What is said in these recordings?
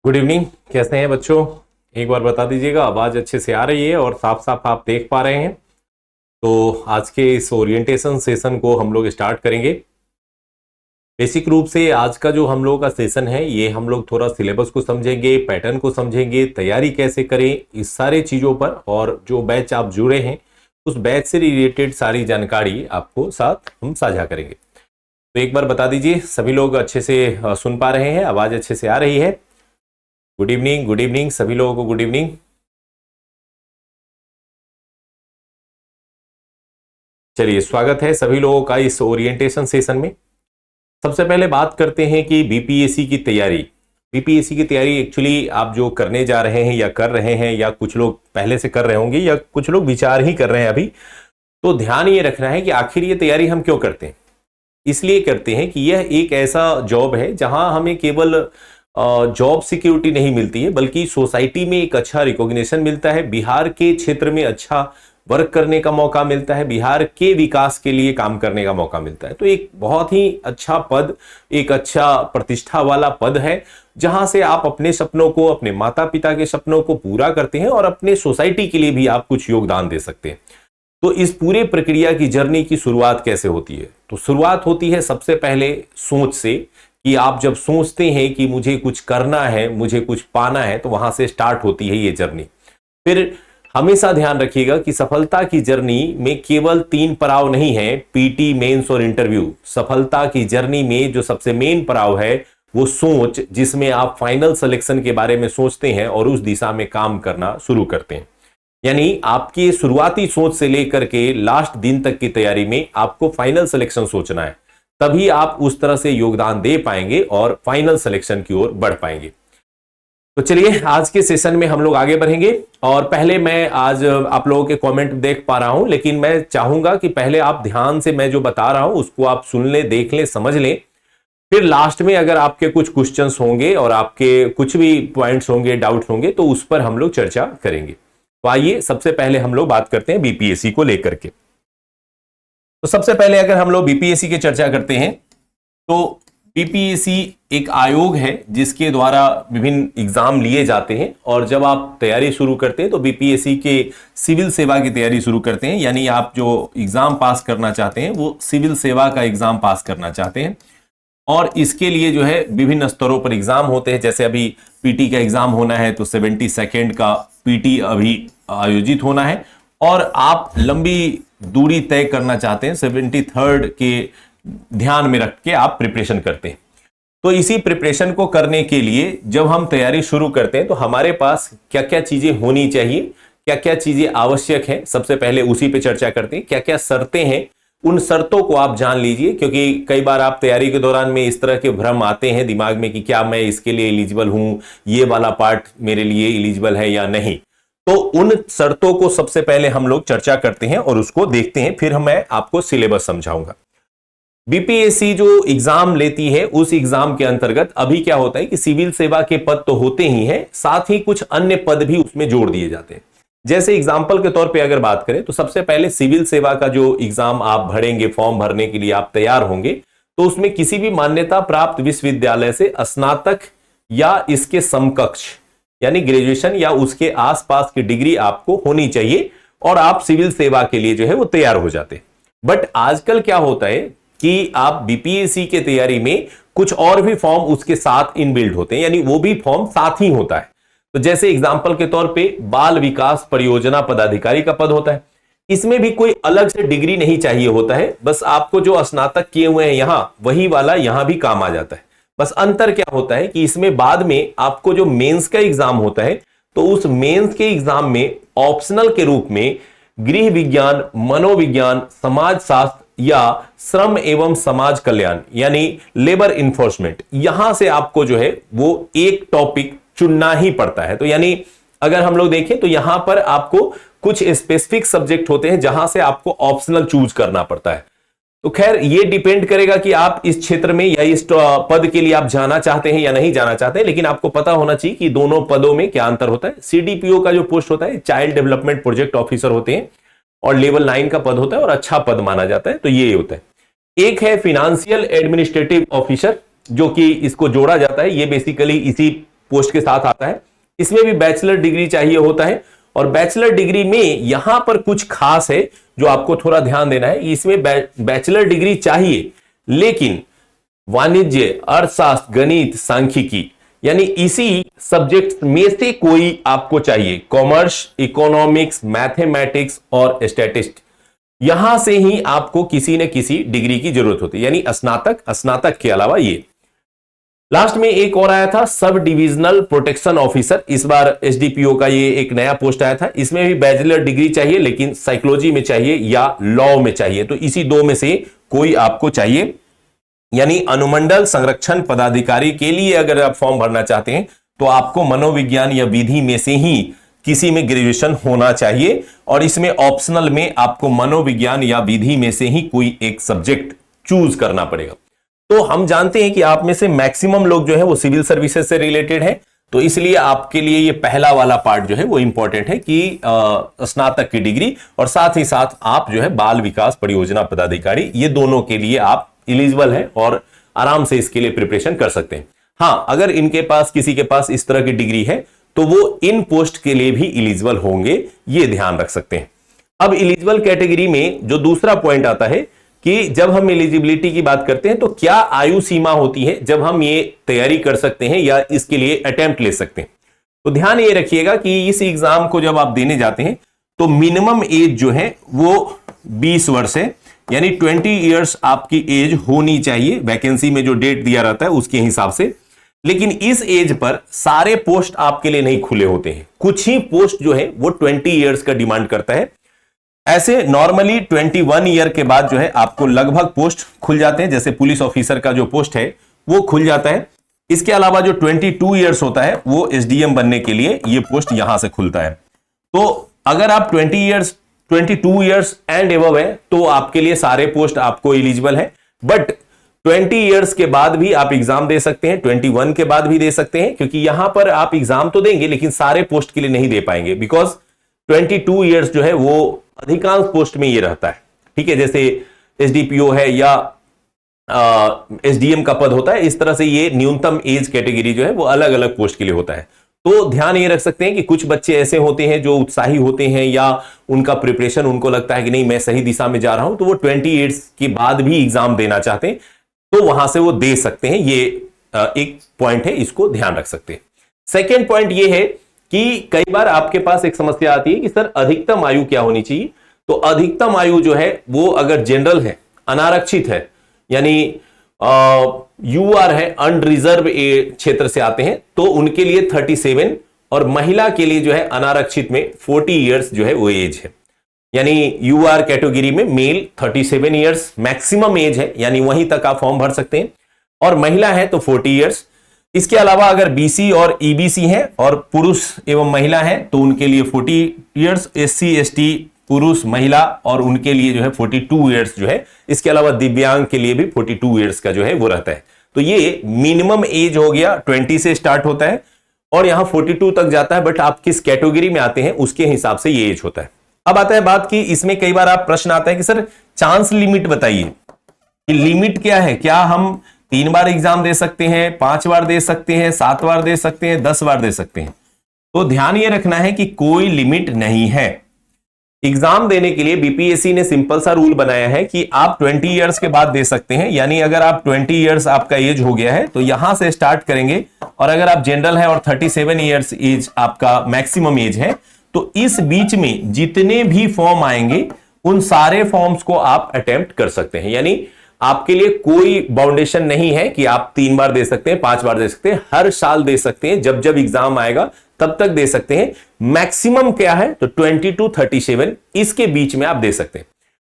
Good evening. कैसे हैं बच्चों? एक बार बता दीजिएगा, आवाज अच्छे से आ रही है और साफ साफ आप देख पा रहे हैं? तो आज के इस ओरिएंटेशन सेशन को हम लोग स्टार्ट करेंगे। बेसिक रूप से आज का जो हम लोगों का सेशन है, ये हम लोग थोड़ा सिलेबस को समझेंगे, पैटर्न को समझेंगे, तैयारी कैसे करें, इस सारे चीजों पर, और जो बैच आप जुड़े हैं उस बैच से रिलेटेड सारी जानकारी आपको साथ हम साझा करेंगे। तो एक बार बता दीजिए, सभी लोग अच्छे से सुन पा रहे हैं? आवाज अच्छे से आ रही है? गुड इवनिंग सभी लोगों को गुड इवनिंग। चलिए, स्वागत है सभी लोगों का इस ओरिएंटेशन सेशन में। सबसे पहले बात करते हैं कि बीपीएससी की तैयारी। बीपीएससी की तैयारी एक्चुअली आप जो करने जा रहे हैं या कर रहे हैं, या कुछ लोग पहले से कर रहे होंगे या कुछ लोग विचार ही कर रहे हैं अभी, तो ध्यान ये रखना है कि आखिर ये तैयारी हम क्यों करते हैं। इसलिए करते हैं कि यह एक ऐसा जॉब है जहां हमें केवल जॉब सिक्योरिटी नहीं मिलती है, बल्कि सोसाइटी में एक अच्छा रिकॉग्निशन मिलता है, बिहार के क्षेत्र में अच्छा वर्क करने का मौका मिलता है, बिहार के विकास के लिए काम करने का मौका मिलता है। तो एक बहुत ही अच्छा पद, एक अच्छा प्रतिष्ठा वाला पद है, जहां से आप अपने सपनों को, अपने माता पिता के सपनों को पूरा करते हैं और अपने सोसाइटी के लिए भी आप कुछ योगदान दे सकते हैं। तो इस पूरे प्रक्रिया की जर्नी की शुरुआत कैसे होती है? तो शुरुआत होती है सबसे पहले सोच से, कि आप जब सोचते हैं कि मुझे कुछ करना है, मुझे कुछ पाना है, तो वहां से स्टार्ट होती है ये जर्नी। फिर हमेशा ध्यान रखिएगा कि सफलता की जर्नी में केवल 3 पड़ाव नहीं है, पीटी, मेंस और इंटरव्यू। सफलता की जर्नी में जो सबसे मेन पड़ाव है वो सोच, जिसमें आप फाइनल सिलेक्शन के बारे में सोचते हैं और उस दिशा में काम करना शुरू करते हैं। यानी आपकी शुरुआती सोच से लेकर के लास्ट दिन तक की तैयारी में आपको फाइनल सिलेक्शन सोचना है, तभी आप उस तरह से योगदान दे पाएंगे और फाइनल सिलेक्शन की ओर बढ़ पाएंगे। तो चलिए, आज के सेशन में हम लोग आगे बढ़ेंगे। और पहले मैं आज आप लोगों के कमेंट देख पा रहा हूं, लेकिन मैं चाहूंगा कि पहले आप ध्यान से मैं जो बता रहा हूं उसको आप सुन लें, देख लें, समझ लें। फिर लास्ट में अगर आपके कुछ क्वेश्चंस होंगे और आपके कुछ भी पॉइंट्स होंगे, डाउट्स होंगे, तो उस पर हम लोग चर्चा करेंगे। तो आइए, सबसे पहले हम लोग बात करते हैं बीपीएससी को लेकर के। तो सबसे पहले अगर हम लोग बीपीएससी की चर्चा करते हैं, तो बीपीएससी एक आयोग है जिसके द्वारा विभिन्न एग्जाम लिए जाते हैं, और जब आप तैयारी शुरू करते हैं तो बीपीएससी के सिविल सेवा की तैयारी शुरू करते हैं। यानी आप जो एग्जाम पास करना चाहते हैं वो सिविल सेवा का एग्जाम पास करना चाहते हैं, और इसके लिए जो है विभिन्न स्तरों पर एग्जाम होते हैं। जैसे अभी पीटी का एग्जाम होना है तो 72nd का पीटी अभी आयोजित होना है, और आप लंबी दूरी तय करना चाहते हैं, 73rd के ध्यान में रख के आप प्रिपरेशन करते हैं। तो इसी प्रिपरेशन को करने के लिए जब हम तैयारी शुरू करते हैं तो हमारे पास क्या क्या चीजें होनी चाहिए, क्या क्या चीजें आवश्यक है, सबसे पहले उसी पे चर्चा करते हैं। क्या क्या शर्तें हैं, उन शर्तों को आप जान लीजिए, क्योंकि कई बार आप तैयारी के दौरान में इस तरह के भ्रम आते हैं दिमाग में कि क्या मैं इसके लिए एलिजिबल हूं, ये वाला पार्ट मेरे लिए एलिजिबल है या नहीं। तो उन शर्तों को सबसे पहले हम लोग चर्चा करते हैं और उसको देखते हैं, फिर मैं आपको सिलेबस समझाऊंगा। बीपीएससी जो एग्जाम लेती है उस एग्जाम के अंतर्गत अभी क्या होता है कि सिविल सेवा के पद तो होते ही हैं, साथ ही कुछ अन्य पद भी उसमें जोड़ दिए जाते हैं। जैसे एग्जाम्पल के तौर पे अगर बात करें तो सबसे पहले सिविल सेवा का जो एग्जाम आप भरेंगे, फॉर्म भरने के लिए आप तैयार होंगे, तो उसमें किसी भी मान्यता प्राप्त विश्वविद्यालय से स्नातक या इसके समकक्ष यानी ग्रेजुएशन या उसके आसपास की डिग्री आपको होनी चाहिए, और आप सिविल सेवा के लिए जो है वो तैयार हो जाते हैं। बट आजकल क्या होता है कि आप बीपीएससी के तैयारी में कुछ और भी फॉर्म उसके साथ इनबिल्ड होते हैं, यानी वो भी फॉर्म साथ ही होता है। तो जैसे एग्जांपल के तौर पे बाल विकास परियोजना पदाधिकारी का पद होता है, इसमें भी कोई अलग से डिग्री नहीं चाहिए होता है, बस आपको जो स्नातक किए हुए हैं यहां, वही वाला यहां भी काम आ जाता है। बस अंतर क्या होता है कि इसमें बाद में आपको जो मेंस का एग्जाम होता है, तो उस मेंस के एग्जाम में ऑप्शनल के रूप में गृह विज्ञान, मनोविज्ञान, समाज शास्त्र या श्रम एवं समाज कल्याण यानी लेबर इन्फोर्समेंट, यहां से आपको जो है वो एक टॉपिक चुनना ही पड़ता है। तो यानी अगर हम लोग देखें तो यहां पर आपको कुछ स्पेसिफिक सब्जेक्ट होते हैं जहां से आपको ऑप्शनल चूज करना पड़ता है। तो खैर ये डिपेंड करेगा कि आप इस क्षेत्र में या इस पद के लिए आप जाना चाहते हैं या नहीं जाना चाहते हैं, लेकिन आपको पता होना चाहिए कि दोनों पदों में क्या अंतर होता है। सीडीपीओ का जो पोस्ट होता है, चाइल्ड डेवलपमेंट प्रोजेक्ट ऑफिसर होते हैं, और लेवल 9 का पद होता है और अच्छा पद माना जाता है। तो ये होता है। एक है फिनेंशियल एडमिनिस्ट्रेटिव ऑफिसर, जो कि इसको जोड़ा जाता है, ये बेसिकली इसी पोस्ट के साथ आता है। इसमें भी बैचलर डिग्री चाहिए होता है, और बैचलर डिग्री में यहां पर कुछ खास है जो आपको थोड़ा ध्यान देना है। इसमें बैचलर डिग्री चाहिए, लेकिन वाणिज्य, अर्थशास्त्र, गणित, सांख्यिकी यानी इसी सब्जेक्ट में से कोई आपको चाहिए। कॉमर्स, इकोनॉमिक्स, मैथमेटिक्स और स्टैटिस्टिक्स, यहां से ही आपको किसी न किसी डिग्री की जरूरत होती है, यानी स्नातक के अलावा ये। लास्ट में एक और आया था सब डिविजनल प्रोटेक्शन ऑफिसर। इस बार एसडीपीओ का ये एक नया पोस्ट आया था। इसमें भी बैचलर डिग्री चाहिए, लेकिन साइकोलॉजी में चाहिए या लॉ में चाहिए, तो इसी दो में से कोई आपको चाहिए। यानी अनुमंडल संरक्षण पदाधिकारी के लिए अगर आप फॉर्म भरना चाहते हैं तो आपको मनोविज्ञान या विधि में से ही किसी में ग्रेजुएशन होना चाहिए, और इसमें ऑप्शनल में आपको मनोविज्ञान या विधि में से ही कोई एक सब्जेक्ट चूज करना पड़ेगा। तो हम जानते हैं कि आप में से मैक्सिमम लोग जो है वो सिविल सर्विसेज से रिलेटेड है, तो इसलिए आपके लिए ये पहला वाला पार्ट जो है वो इंपॉर्टेंट है कि स्नातक की डिग्री, और साथ ही साथ आप जो है बाल विकास परियोजना पदाधिकारी, ये दोनों के लिए आप एलिजिबल है और आराम से इसके लिए प्रिपरेशन कर सकते हैं। हाँ, अगर इनके पास किसी के पास इस तरह की डिग्री है तो वो इन पोस्ट के लिए भी एलिजिबल होंगे, ये ध्यान रख सकते हैं। अब एलिजिबल कैटेगरी में जो दूसरा पॉइंट आता है कि जब हम एलिजिबिलिटी की बात करते हैं तो क्या आयु सीमा होती है जब हम ये तैयारी कर सकते हैं या इसके लिए अटेम्प्ट ले सकते हैं। तो ध्यान ये रखिएगा कि इस एग्जाम को जब आप देने जाते हैं तो मिनिमम एज जो है वो 20 वर्ष है, यानी 20 इयर्स आपकी एज होनी चाहिए। वैकेंसी में जो डेट दिया रहता है उसके हिसाब से, लेकिन इस एज पर सारे पोस्ट आपके लिए नहीं खुले होते हैं। कुछ ही पोस्ट जो है वो 20 इयर्स का डिमांड करता है। ऐसे नॉर्मली 21 ईयर के बाद जो है आपको लगभग पोस्ट खुल जाते हैं, जैसे पुलिस ऑफिसर का जो पोस्ट है वो खुल जाता है। इसके अलावा जो 22 इयर्स होता है वो एसडीएम बनने के लिए ये पोस्ट यहां से खुलता है। तो अगर आप 22 इयर्स एंड एबव है तो आपके लिए सारे पोस्ट आपको एलिजिबल है, बट 20 इयर्स के बाद भी आप एग्जाम दे सकते हैं, 21 के बाद भी दे सकते हैं, क्योंकि यहां पर आप एग्जाम तो देंगे लेकिन सारे पोस्ट के लिए नहीं दे पाएंगे, बिकॉज 22 इयर्स जो है वो अधिकांश पोस्ट में ये रहता है। ठीक है, जैसे एसडीपीओ है या एसडीएम का पद होता है, इस तरह से ये न्यूनतम एज कैटेगरी जो है वो अलग अलग पोस्ट के लिए होता है। तो ध्यान ये रख सकते हैं कि कुछ बच्चे ऐसे होते हैं जो उत्साही होते हैं या उनका प्रिपरेशन उनको लगता है कि नहीं मैं सही दिशा में जा रहा हूं, तो वो 20 इयर्स के बाद भी एग्जाम देना चाहते हैं तो वहां से वो दे सकते हैं। ये एक पॉइंट है, इसको ध्यान रख सकते हैं। सेकेंड पॉइंट ये है कि कई बार आपके पास एक समस्या आती है कि सर अधिकतम आयु क्या होनी चाहिए। तो अधिकतम आयु जो है वो अगर जनरल है, अनारक्षित है, यानी यूआर है, अनरिजर्व क्षेत्र से आते हैं, तो उनके लिए 37, और महिला के लिए जो है अनारक्षित में 40 इयर्स जो है वो एज है। यानी यूआर कैटेगरी में मेल 37 इयर्स मैक्सिमम एज है, यानी वहीं तक आप फॉर्म भर सकते हैं, और महिला है तो 40 इयर्स। इसके अलावा अगर बीसी और ईबीसी है और पुरुष एवं महिला है तो उनके लिए 40 इयर्स, एससी एसटी पुरुष महिला और उनके लिए जो है 42 इयर्स जो है। इसके अलावा दिव्यांग के लिए भी 42 इयर्स का जो है वो रहता है। तो ये मिनिमम एज हो गया, 20 से स्टार्ट होता है और यहां 42 तक जाता है, बट आप किस कैटेगरी में आते हैं उसके हिसाब से ये एज होता है। अब आता है बात की, इसमें कई बार आप प्रश्न आता है कि सर चांस लिमिट बताइए कि लिमिट क्या है, क्या हम 3 बार एग्जाम दे सकते हैं, 5 बार दे सकते हैं, 7 बार दे सकते हैं, 10 बार दे सकते हैं। तो ध्यान ये रखना है कि कोई लिमिट नहीं है। एग्जाम देने के लिए बीपीएससी ने सिंपल सा रूल बनाया है कि आप 20 इयर्स के बाद दे सकते हैं, यानी अगर आप 20 इयर्स आपका एज हो गया है तो यहां से स्टार्ट करेंगे, और अगर आप जनरल है और 37 इयर्स एज आपका मैक्सिमम एज है तो इस बीच में जितने भी फॉर्म आएंगे उन सारे फॉर्म्स को आप अटेम्प्ट कर सकते हैं। यानी आपके लिए कोई बाउंडेशन नहीं है कि आप 3 बार दे सकते हैं, 5 बार दे सकते हैं, हर साल दे सकते हैं, जब जब एग्जाम आएगा तब तक दे सकते हैं। मैक्सिमम क्या है तो 20 to 37 इसके बीच में आप दे सकते हैं।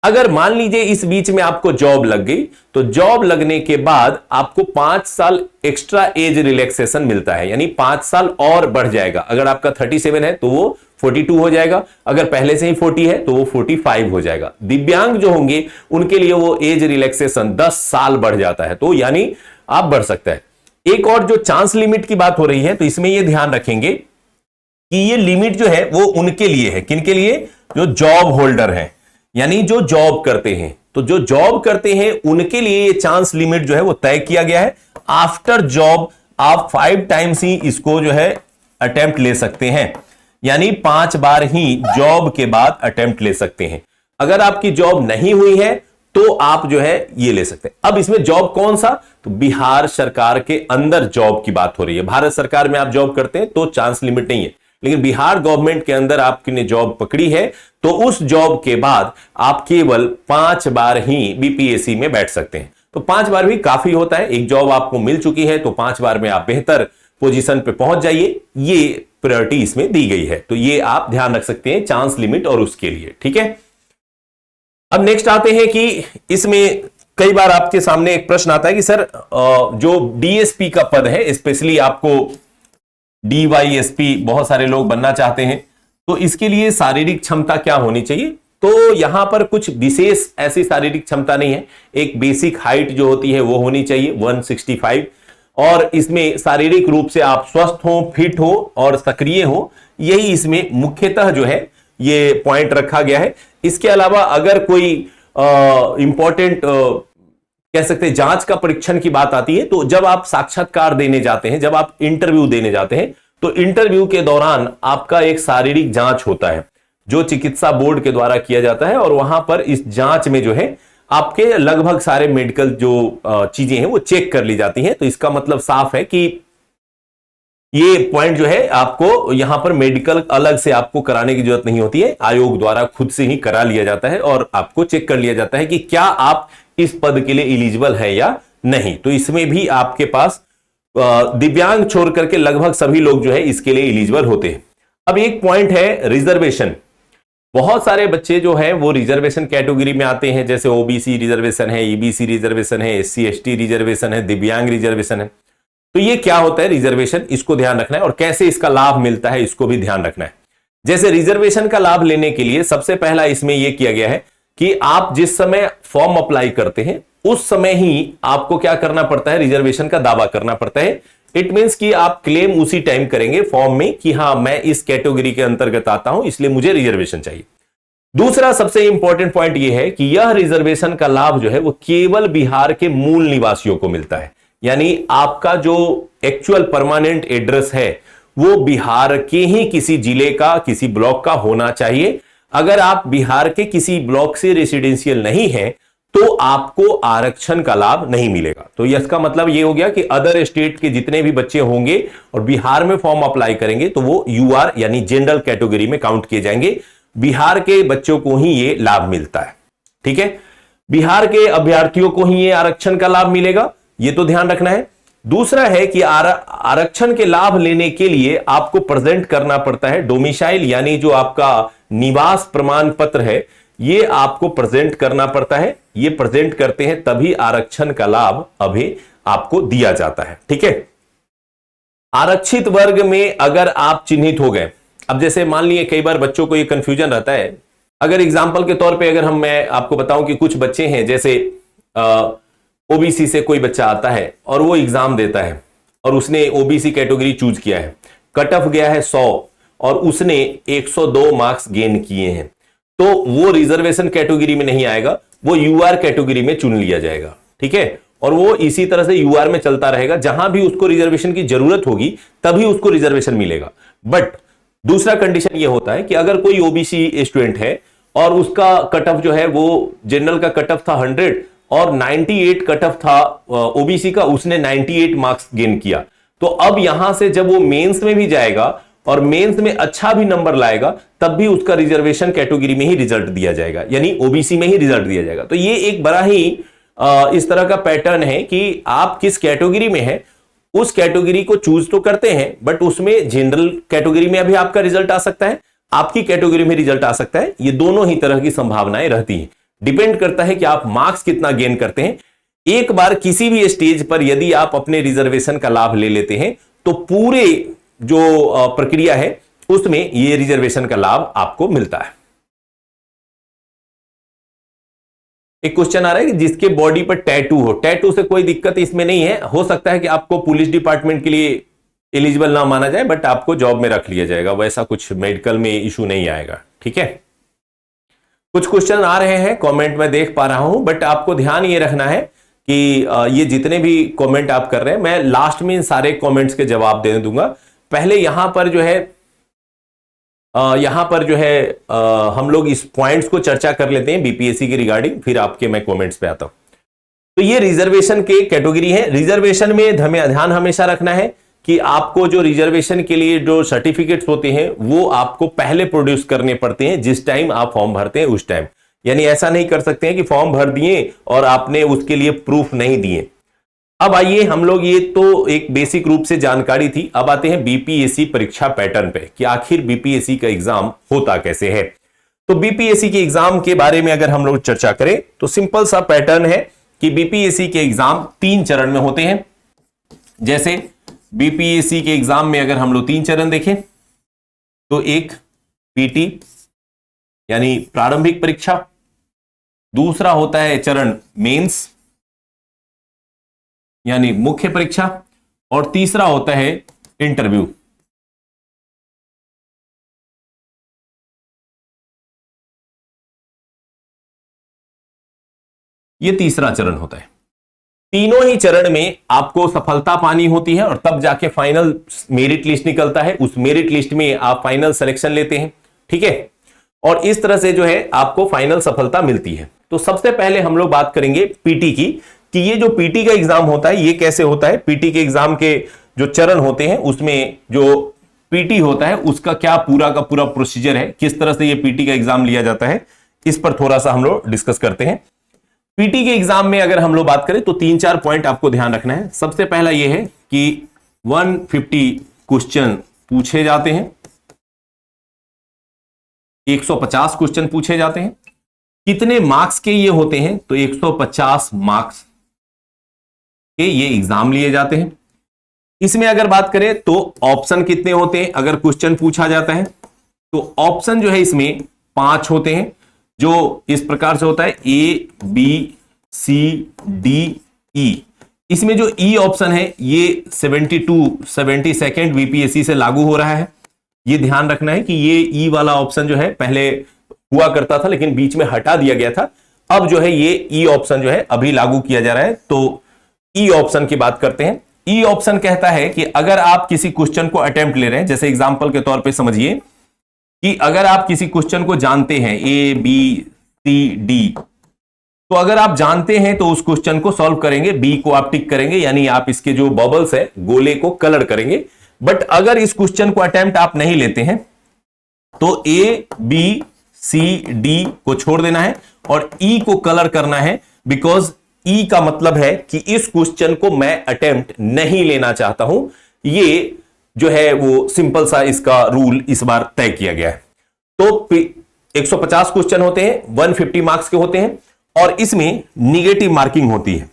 अगर मान लीजिए इस बीच में आपको जॉब लग गई तो जॉब लगने के बाद आपको 5 साल एक्स्ट्रा एज रिलैक्सेशन मिलता है, यानी 5 साल और बढ़ जाएगा। अगर आपका 37 है तो वो 42 हो जाएगा, अगर पहले से ही 40 है तो वो 45 हो जाएगा। दिव्यांग जो होंगे उनके लिए वो एज रिलैक्सेशन 10 साल बढ़ जाता है, तो यानी आप बढ़ सकता है। एक और जो चांस लिमिट की बात हो रही है तो इसमें ये ध्यान रखेंगे कि ये लिमिट जो है वो उनके लिए है, किनके लिए, जो जॉब होल्डर है, यानी जो जॉब करते हैं। तो जो जॉब करते हैं उनके लिए ये चांस लिमिट जो है वो तय किया गया है। आफ्टर जॉब आप 5 टाइम्स ही इसको जो है अटेम्प्ट ले सकते हैं, यानी 5 बार ही जॉब के बाद अटेम्प्ट ले सकते हैं। अगर आपकी जॉब नहीं हुई है तो आप जो है ये ले सकते हैं। अब इसमें जॉब कौन सा, तो बिहार सरकार के अंदर जॉब की बात हो रही है। भारत सरकार में आप जॉब करते हैं तो चांस लिमिट नहीं है, लेकिन बिहार गवर्नमेंट के अंदर आपने जॉब पकड़ी है तो उस जॉब के बाद आप केवल 5 बार ही बीपीएससी में बैठ सकते हैं। तो 5 बार भी काफी होता है। एक जॉब आपको मिल चुकी है तो 5 बार में आप बेहतर पोजीशन पे पहुंच जाइए, ये प्रायोरिटी इसमें दी गई है। तो ये आप ध्यान रख सकते हैं चांस लिमिट और उसके लिए, ठीक है। अब नेक्स्ट आते हैं कि इसमें कई बार आपके सामने एक प्रश्न आता है कि सर जो डीएसपी का पद है, स्पेशली आपको डीवाईएसपी बहुत सारे लोग बनना चाहते हैं, तो इसके लिए शारीरिक क्षमता क्या होनी चाहिए। तो यहां पर कुछ विशेष ऐसी शारीरिक क्षमता नहीं है। एक बेसिक हाइट जो होती है वो होनी चाहिए 165, और इसमें शारीरिक रूप से आप स्वस्थ हो, फिट हो और सक्रिय हो, यही इसमें मुख्यतः जो है ये पॉइंट रखा गया है। इसके अलावा अगर कोई इंपॉर्टेंट कह सकते हैं जांच का परीक्षण की बात आती है, तो जब आप साक्षात्कार देने जाते हैं, जब आप इंटरव्यू देने जाते हैं, तो इंटरव्यू के दौरान आपका एक शारीरिक जांच होता है जो चिकित्सा बोर्ड के द्वारा किया जाता है, और वहां पर इस जांच में जो है आपके लगभग सारे मेडिकल जो चीजें हैं वो चेक कर ली जाती हैं। तो इसका मतलब साफ है कि ये पॉइंट जो है आपको यहां पर मेडिकल अलग से आपको कराने की जरूरत नहीं होती है, आयोग द्वारा खुद से ही करा लिया जाता है और आपको चेक कर लिया जाता है कि क्या आप इस पद के लिए एलिजिबल है या नहीं। तो इसमें भी आपके पास दिव्यांग छोड़ करके लगभग सभी लोग जो है इसके लिए एलिजिबल होते हैं। अब एक पॉइंट है रिजर्वेशन। बहुत सारे बच्चे जो है वो रिजर्वेशन कैटेगरी में आते हैं, जैसे ओबीसी रिजर्वेशन है, ईबीसी रिजर्वेशन है, एससी एसटी रिजर्वेशन है, दिव्यांग रिजर्वेशन है। तो ये क्या होता है रिजर्वेशन, इसको ध्यान रखना है, और कैसे इसका लाभ मिलता है इसको भी ध्यान रखना है। जैसे रिजर्वेशन का लाभ लेने के लिए सबसे पहला इसमें यह किया गया है कि आप जिस समय फॉर्म अप्लाई करते हैं उस समय ही आपको क्या करना पड़ता है, रिजर्वेशन का दावा करना पड़ता है। इट मींस कि आप क्लेम उसी टाइम करेंगे फॉर्म में कि हां मैं इस कैटेगरी के अंतर्गत आता हूं इसलिए मुझे रिजर्वेशन चाहिए। दूसरा सबसे इंपॉर्टेंट पॉइंट यह है कि यह रिजर्वेशन का लाभ जो है वो केवल बिहार के मूल निवासियों को मिलता है, यानी आपका जो एक्चुअल परमानेंट एड्रेस है वो बिहार के ही किसी जिले का, किसी ब्लॉक का होना चाहिए। अगर आप बिहार के किसी ब्लॉक से रेसिडेंशियल नहीं है तो आपको आरक्षण का लाभ नहीं मिलेगा। तो इसका मतलब यह हो गया कि अदर स्टेट के जितने भी बच्चे होंगे और बिहार में फॉर्म अप्लाई करेंगे तो वो यूआर यानी जनरल कैटेगरी में काउंट किए जाएंगे। बिहार के बच्चों को ही ये लाभ मिलता है, ठीक है। बिहार के अभ्यर्थियों को ही ये आरक्षण का लाभ मिलेगा, ये तो ध्यान रखना है। दूसरा है कि आरक्षण के लाभ लेने के लिए आपको प्रेजेंट करना पड़ता है डोमिसाइल, यानी जो आपका निवास प्रमाण पत्र है ये आपको प्रेजेंट करना पड़ता है। ये प्रेजेंट करते हैं तभी आरक्षण का लाभ अभी आपको दिया जाता है, ठीक है। आरक्षित वर्ग में अगर आप चिन्हित हो गए, अब जैसे मान लिए कई बार बच्चों को ये कंफ्यूजन रहता है, अगर एग्जाम्पल के तौर पे अगर मैं आपको बताऊं कि कुछ बच्चे हैं जैसे ओबीसी से कोई बच्चा आता है और वो एग्जाम देता है और उसने ओबीसी कैटेगरी चूज किया है, कट ऑफ गया है 100 और उसने 102 मार्क्स गेन किए हैं, तो वो रिजर्वेशन कैटेगरी में नहीं आएगा, वो यूआर कैटेगरी में चुन लिया जाएगा, ठीक है। और वो इसी तरह से यूआर में चलता रहेगा, जहां भी उसको रिजर्वेशन की जरूरत होगी तभी उसको रिजर्वेशन मिलेगा। बट दूसरा कंडीशन ये होता है कि अगर कोई ओबीसी स्टूडेंट है और उसका कट ऑफ जो है वो जनरल का कट ऑफ था 100 और 98 कट ऑफ था ओबीसी का, उसने 98 मार्क्स गेन किया, तो अब यहां से जब वो मेंस में भी जाएगा और मेंस में अच्छा भी नंबर लाएगा तब भी उसका रिजर्वेशन कैटेगरी में ही रिजल्ट दिया जाएगा, यानी ओबीसी में ही रिजल्ट दिया जाएगा। तो ये एक बड़ा ही इस तरह का पैटर्न है कि आप किस कैटेगरी में है उस कैटेगरी को चूज तो करते हैं, बट उसमें जनरल कैटेगरी में अभी आपका रिजल्ट आ सकता है, आपकी कैटेगरी में रिजल्ट आ सकता है। ये दोनों ही तरह की संभावनाएं रहती हैं, डिपेंड करता है कि आप मार्क्स कितना गेन करते हैं। एक बार किसी भी स्टेज पर यदि आप अपने रिजर्वेशन का लाभ ले लेते हैं तो पूरे जो प्रक्रिया है उसमें ये रिजर्वेशन का लाभ आपको मिलता है। एक क्वेश्चन आ रहा है कि जिसके बॉडी पर टैटू हो, टैटू से कोई दिक्कत इसमें नहीं है, हो सकता है कि आपको पुलिस डिपार्टमेंट के लिए एलिजिबल ना माना जाए बट आपको जॉब में रख लिया जाएगा, वैसा कुछ मेडिकल में इशू नहीं आएगा, ठीक है। कुछ क्वेश्चन आ रहे हैं कमेंट में देख पा रहा हूं, बट आपको ध्यान ये रखना है कि ये जितने भी कमेंट आप कर रहे हैं, मैं लास्ट में इन सारे कमेंट्स के जवाब दे दूंगा। पहले यहां पर जो है हम लोग इस पॉइंट्स को चर्चा कर लेते हैं बीपीएससी के रिगार्डिंग, फिर आपके मैं कमेंट्स पे आता हूं। तो ये रिजर्वेशन के कैटेगरी है। रिजर्वेशन में ध्यान हमेशा रखना है कि आपको जो रिजर्वेशन के लिए जो सर्टिफिकेट्स होते हैं वो आपको पहले प्रोड्यूस करने पड़ते हैं जिस टाइम आप फॉर्म भरते हैं उस टाइम। यानी ऐसा नहीं कर सकते हैं कि फॉर्म भर दिए और आपने उसके लिए प्रूफ नहीं दिए। अब आइए हम लोग, ये तो एक बेसिक रूप से जानकारी थी, अब आते हैं बीपीएससी परीक्षा पैटर्न पे कि आखिर बीपीएससी का एग्जाम होता कैसे है। तो बीपीएससी के एग्जाम के बारे में अगर हम लोग चर्चा करें तो सिंपल सा पैटर्न है कि बीपीएससी के एग्जाम 3 चरण में होते हैं। जैसे बीपीएससी के एग्जाम में अगर हम लोग 3 चरण देखें तो एक पीटी यानी प्रारंभिक परीक्षा, दूसरा होता है चरण मेंस यानी मुख्य परीक्षा, और तीसरा होता है इंटरव्यू। ये तीसरा चरण होता है। तीनों ही चरण में आपको सफलता पानी होती है और तब जाके फाइनल मेरिट लिस्ट निकलता है। उस मेरिट लिस्ट में आप फाइनल सिलेक्शन लेते हैं, ठीक है, और इस तरह से जो है आपको फाइनल सफलता मिलती है। तो सबसे पहले हम लोग बात करेंगे पीटी की कि ये जो पीटी का एग्जाम होता है ये कैसे होता है। पीटी के एग्जाम के जो चरण होते हैं उसमें जो पीटी होता है उसका क्या पूरा का पूरा प्रोसीजर है, किस तरह से ये पीटी का एग्जाम लिया जाता है, इस पर थोड़ा सा हम लोग डिस्कस करते हैं। पीटी के एग्जाम में अगर हम लोग बात करें तो 3-4 पॉइंट आपको ध्यान रखना है। सबसे पहला यह है कि 150 क्वेश्चन पूछे जाते हैं, 150 क्वेश्चन पूछे जाते हैं। कितने मार्क्स के ये होते हैं तो 150 मार्क्स के ये एग्जाम लिए जाते हैं। इसमें अगर बात करें तो ऑप्शन कितने होते हैं, अगर क्वेश्चन पूछा जाता है तो ऑप्शन जो है इसमें 5 होते हैं, जो इस प्रकार से होता है A B C D E. इसमें जो ई ऑप्शन है ये 72 बीपीएससी से लागू हो रहा है। ये ध्यान रखना है कि ये ई वाला ऑप्शन जो है पहले हुआ करता था लेकिन बीच में हटा दिया गया था, अब जो है ये ई ऑप्शन जो है अभी लागू किया जा रहा है। तो ई ऑप्शन की बात करते हैं। ई ऑप्शन कहता है कि अगर आप किसी क्वेश्चन को अटेम्प्ट ले रहे हैं, जैसे एग्जांपल के तौर पे समझिए कि अगर आप किसी क्वेश्चन को जानते हैं ए बी सी डी, तो अगर आप जानते हैं तो उस क्वेश्चन को सॉल्व करेंगे, बी को आप टिक करेंगे यानी आप इसके जो बबल्स है गोले को कलर करेंगे। बट अगर इस क्वेश्चन को अटेम्प्ट आप नहीं लेते हैं तो ए बी सी डी को छोड़ देना है और ई को कलर करना है, बिकॉज ई का मतलब है कि इस क्वेश्चन को मैं अटेम्प्ट नहीं लेना चाहता हूं। ये जो है वो सिंपल सा इसका रूल इस बार तय किया गया है। तो 150 क्वेश्चन होते हैं, 150 मार्क्स के होते हैं और इसमें निगेटिव मार्किंग होती है।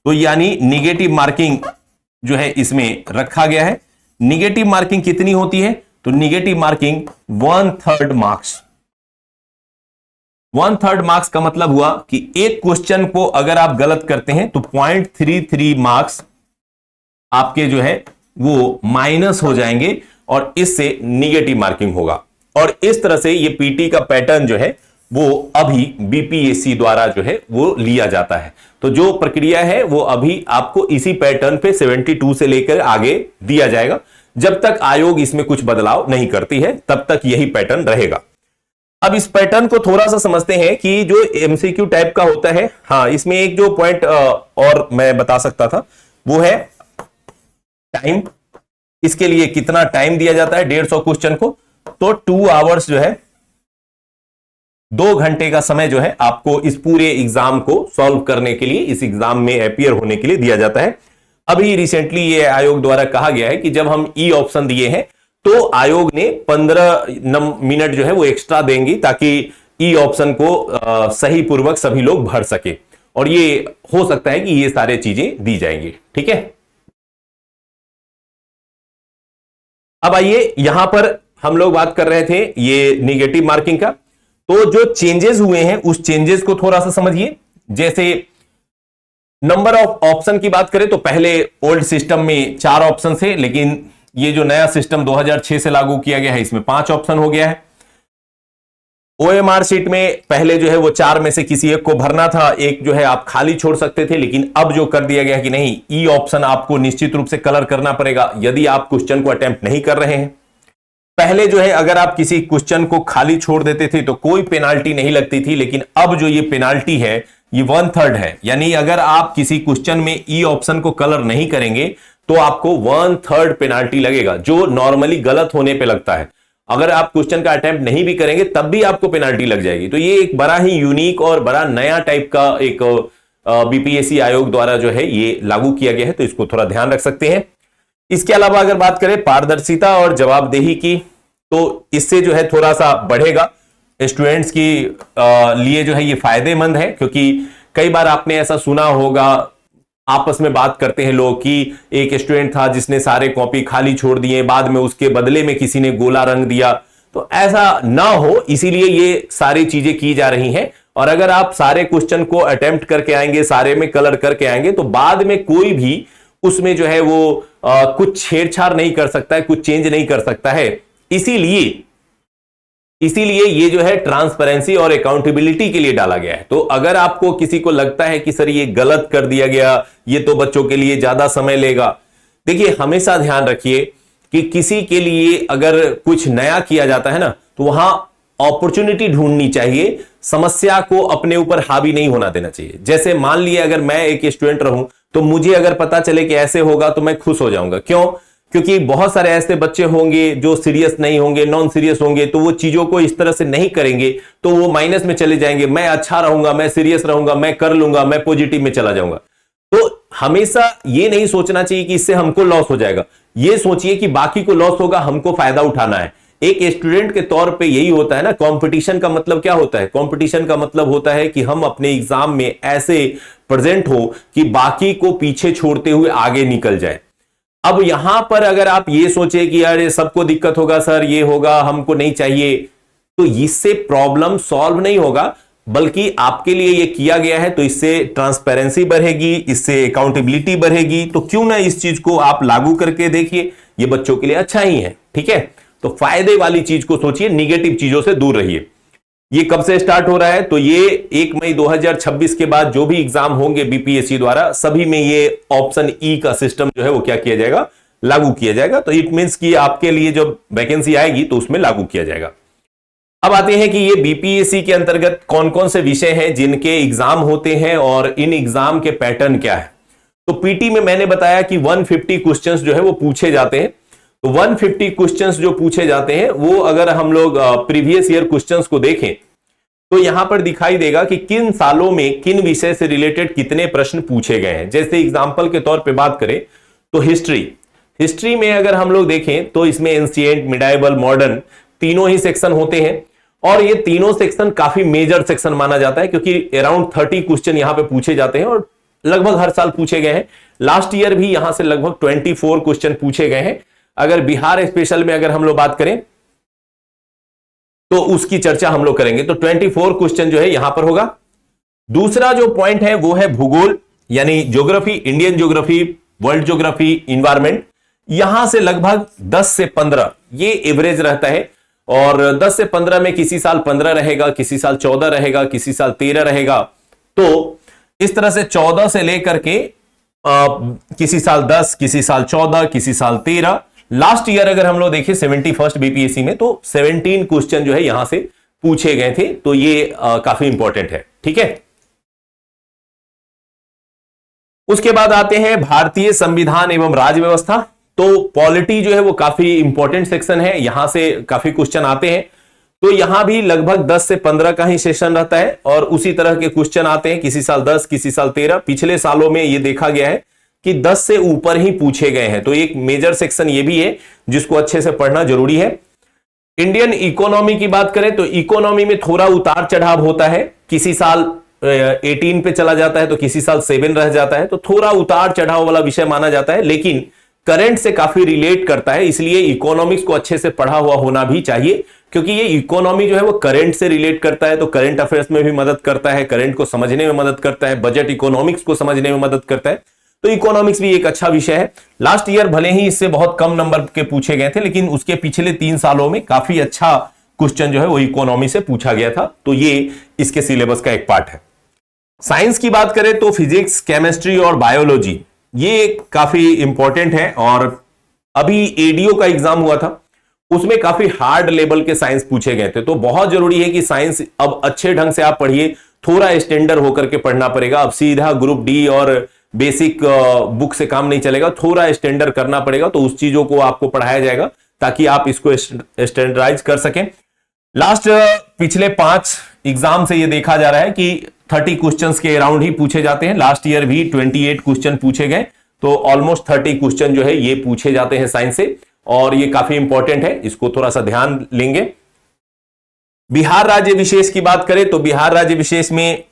तो यानी निगेटिव मार्किंग जो है इसमें रखा गया है। निगेटिव मार्किंग कितनी होती है तो निगेटिव मार्किंग 1/3 मार्क्स। 1/3 मार्क्स का मतलब हुआ कि एक क्वेश्चन को अगर आप गलत करते हैं तो 0.33 मार्क्स आपके जो है वो माइनस हो जाएंगे और इससे निगेटिव मार्किंग होगा। और इस तरह से ये पीटी का पैटर्न जो है वो अभी बीपीएससी द्वारा जो है वो लिया जाता है। तो जो प्रक्रिया है वो अभी आपको इसी पैटर्न पे 72 से लेकर आगे दिया जाएगा। जब तक आयोग इसमें कुछ बदलाव नहीं करती है तब तक यही पैटर्न रहेगा। अब इस पैटर्न को थोड़ा सा समझते हैं कि जो एमसीक्यू टाइप का होता है, हाँ इसमें एक जो पॉइंट और मैं बता सकता था वो है टाइम। इसके लिए कितना टाइम दिया जाता है 150 क्वेश्चन को, तो 2 आवर्स जो है 2 घंटे का समय जो है आपको इस पूरे एग्जाम को सॉल्व करने के लिए, इस एग्जाम में अपीयर होने के लिए दिया जाता है। अभी रिसेंटली ये आयोग द्वारा कहा गया है कि जब हम ई ऑप्शन दिए हैं तो आयोग ने 15 मिनट जो है वो एक्स्ट्रा देंगी ताकि ई ऑप्शन को सही पूर्वक सभी लोग भर सके, और ये हो सकता है कि ये सारे चीजें दी जाएंगी। ठीक है, अब आइए यहां पर हम लोग बात कर रहे थे ये निगेटिव मार्किंग का। तो जो चेंजेस हुए हैं उस चेंजेस को थोड़ा सा समझिए। जैसे नंबर ऑफ ऑप्शन की बात करें तो पहले ओल्ड सिस्टम में 4 ऑप्शन थे, लेकिन ये जो नया सिस्टम 2006 से लागू किया गया है इसमें 5 ऑप्शन हो गया है। OMR शीट में पहले जो है वो 4 में से किसी एक को भरना था, एक जो है आप खाली छोड़ सकते थे, लेकिन अब जो कर दिया गया कि नहीं, ई ऑप्शन आपको निश्चित रूप से कलर करना पड़ेगा यदि आप क्वेश्चन को अटेम्प्ट नहीं कर रहे हैं। पहले जो है अगर आप किसी क्वेश्चन को खाली छोड़ देते थे तो कोई पेनाल्टी नहीं लगती थी, लेकिन अब जो ये पेनाल्टी है ये 1/3 है, यानी अगर आप किसी क्वेश्चन में ई ऑप्शन को कलर नहीं करेंगे तो आपको 1/3 पेनाल्टी लगेगा, जो नॉर्मली गलत होने पे लगता है। अगर आप क्वेश्चन का अटेम्प्ट नहीं भी करेंगे तब भी आपको पेनाल्टी लग जाएगी। तो ये एक बड़ा ही यूनिक और बड़ा नया टाइप का एक बीपीएससी आयोग द्वारा जो है ये लागू किया गया है, तो इसको थोड़ा ध्यान रख सकते हैं। इसके अलावा अगर बात करें पारदर्शिता और जवाबदेही की, तो इससे जो है थोड़ा सा बढ़ेगा स्टूडेंट्स की लिए जो है ये फायदेमंद है, क्योंकि कई बार आपने ऐसा सुना होगा, आपस में बात करते हैं लोग कि एक स्टूडेंट था जिसने सारे कॉपी खाली छोड़ दिए, बाद में उसके बदले में किसी ने गोला रंग दिया। तो ऐसा ना हो, इसीलिए ये सारी चीजें की जा रही हैं। और अगर आप सारे क्वेश्चन को अटेम्प्ट करके आएंगे, सारे में कलर करके आएंगे, तो बाद में कोई भी उसमें जो है वो कुछ छेड़छाड़ नहीं कर सकता है, कुछ चेंज नहीं कर सकता है। इसीलिए ये जो है ट्रांसपेरेंसी और अकाउंटेबिलिटी के लिए डाला गया है। तो अगर आपको किसी को लगता है कि सर ये गलत कर दिया गया, ये तो बच्चों के लिए ज्यादा समय लेगा, देखिए हमेशा ध्यान रखिए कि किसी के लिए अगर कुछ नया किया जाता है ना, तो वहां अपॉर्चुनिटी ढूंढनी चाहिए, समस्या को अपने ऊपर हावी नहीं होना देना चाहिए। जैसे मान लिए अगर मैं एक स्टूडेंट रहूं तो मुझे अगर पता चले कि ऐसे होगा तो मैं खुश हो जाऊंगा। क्यों? क्योंकि बहुत सारे ऐसे बच्चे होंगे जो सीरियस नहीं होंगे, नॉन सीरियस होंगे, तो वो चीजों को इस तरह से नहीं करेंगे तो वो माइनस में चले जाएंगे। मैं अच्छा रहूंगा, मैं सीरियस रहूंगा, मैं कर लूंगा, मैं पॉजिटिव में चला जाऊंगा। तो हमेशा ये नहीं सोचना चाहिए कि इससे हमको लॉस हो जाएगा, ये सोचिए कि बाकी को लॉस होगा, हमको फायदा उठाना है। एक स्टूडेंट के तौर पे यही होता है ना। कंपटीशन का मतलब क्या होता है? कंपटीशन का मतलब होता है कि हम अपने एग्जाम में ऐसे प्रेजेंट हो कि बाकी को पीछे छोड़ते हुए आगे निकल जाए। अब यहां पर अगर आप ये सोचे कि यार सबको दिक्कत होगा सर, ये होगा, हमको नहीं चाहिए, तो इससे प्रॉब्लम सॉल्व नहीं होगा, बल्कि आपके लिए ये किया गया है तो इससे ट्रांसपेरेंसी बढ़ेगी, इससे अकाउंटेबिलिटी बढ़ेगी। तो क्यों ना इस चीज को आप लागू करके देखिए, ये बच्चों के लिए अच्छा ही है। ठीक है, तो फायदे वाली चीज को सोचिए, निगेटिव चीजों से दूर रहिए। ये कब से स्टार्ट हो रहा है? तो ये 1 मई 2026 के बाद जो भी एग्जाम होंगे बीपीएससी द्वारा, सभी में ये ऑप्शन ई का सिस्टम जो है वो क्या किया जाएगा? लागू किया जाएगा। तो इट मींस कि आपके लिए जब वैकेंसी आएगी तो उसमें लागू किया जाएगा। अब आते हैं कि ये बीपीएससी के अंतर्गत कौन कौन से विषय हैं जिनके एग्जाम होते हैं और इन एग्जाम के पैटर्न क्या है। तो पीटी में मैंने बताया कि 150 क्वेश्चंस जो है वो पूछे जाते हैं। तो 150 क्वेश्चंस जो पूछे जाते हैं वो अगर हम लोग प्रीवियस ईयर क्वेश्चंस को देखें तो यहां पर दिखाई देगा कि किन सालों में किन विषय से रिलेटेड कितने प्रश्न पूछे गए हैं। जैसे एग्जांपल के तौर पे बात करें तो हिस्ट्री में अगर हम लोग देखें तो इसमें एंशिएंट, मिडाइवल, मॉडर्न तीनों ही सेक्शन होते हैं और ये तीनों सेक्शन काफी मेजर सेक्शन माना जाता है, क्योंकि अराउंड 30 क्वेश्चन यहां पे पूछे जाते हैं और लगभग हर साल पूछे गए हैं। लास्ट ईयर भी यहां से लगभग 24 क्वेश्चन पूछे गए हैं। अगर बिहार स्पेशल में अगर हम लोग बात करें तो उसकी चर्चा हम लोग करेंगे। तो 24 क्वेश्चन जो है यहां पर होगा। दूसरा जो पॉइंट है वो है भूगोल, यानी geography, Indian geography, world geography, environment. यहां से लगभग 10 से 15 ये एवरेज रहता है और 10 से 15 में किसी साल 15 रहेगा, किसी साल 14 रहेगा, किसी साल 13 रहेगा। तो इस तरह से 14 से लेकर के किसी साल 10, किसी साल 14, किसी साल 13। लास्ट ईयर अगर हम लोग देखें 71st बीपीएससी में तो 17 क्वेश्चन जो है यहां से पूछे गए थे। तो ये काफी इंपॉर्टेंट है। ठीक है, उसके बाद आते हैं भारतीय संविधान एवं राज्य व्यवस्था। तो पॉलिटी जो है वो काफी इंपॉर्टेंट सेक्शन है, यहां से काफी क्वेश्चन आते हैं। तो यहां भी लगभग 10 से 15 का ही सेशन रहता है और उसी तरह के क्वेश्चन आते हैं, किसी साल 10, किसी साल 13। पिछले सालों में ये देखा गया है कि 10 से ऊपर ही पूछे गए हैं। तो एक मेजर सेक्शन ये भी है जिसको अच्छे से पढ़ना जरूरी है। इंडियन इकोनॉमी की बात करें तो इकोनॉमी में थोड़ा उतार चढ़ाव होता है, किसी साल 18 पे चला जाता है तो किसी साल 7 रह जाता है। तो थोड़ा उतार चढ़ाव वाला विषय माना जाता है, लेकिन करंट से काफी रिलेट करता है, इसलिए इकोनॉमिक्स को अच्छे से पढ़ा हुआ होना भी चाहिए, क्योंकि ये इकोनॉमी जो है वो करंट से रिलेट करता है। तो करंट अफेयर्स में भी मदद करता है, करंट को समझने में मदद करता है, बजट इकोनॉमिक्स को समझने में मदद करता है। तो इकोनॉमिक्स भी एक अच्छा विषय है। लास्ट ईयर भले ही इससे बहुत कम नंबर के पूछे गए थे, लेकिन उसके पिछले 3 सालों में काफी अच्छा क्वेश्चन जो है वो इकोनॉमी से पूछा गया था, तो ये इसके सिलेबस का एक पार्ट है। साइंस की बात करें तो फिजिक्स, केमिस्ट्री और बायोलॉजी ये काफी इंपॉर्टेंट है, और अभी एडीओ का एग्जाम हुआ था, उसमें काफी हार्ड लेवल के साइंस पूछे गए थे। तो बहुत जरूरी है कि साइंस अब अच्छे ढंग से आप पढ़िए, थोड़ा स्टैंडर्ड होकर के पढ़ना पड़ेगा। अब सीधा ग्रुप डी और बेसिक बुक से काम नहीं चलेगा, थोड़ा स्टैंडर्ड करना पड़ेगा। तो उस चीजों को आपको पढ़ाया जाएगा ताकि आप इसको स्टैंडर्डाइज कर सकें। लास्ट पिछले 5 एग्जाम से ये देखा जा रहा है कि 30 क्वेश्चंस के अराउंड ही पूछे जाते हैं। लास्ट ईयर भी 28 क्वेश्चन पूछे गए, तो ऑलमोस्ट 30 क्वेश्चन जो है ये पूछे जाते हैं साइंस से, और ये काफी इंपॉर्टेंट है, इसको थोड़ा सा ध्यान लेंगे। बिहार राज्य विशेष की बात करें तो बिहार राज्य विशेष में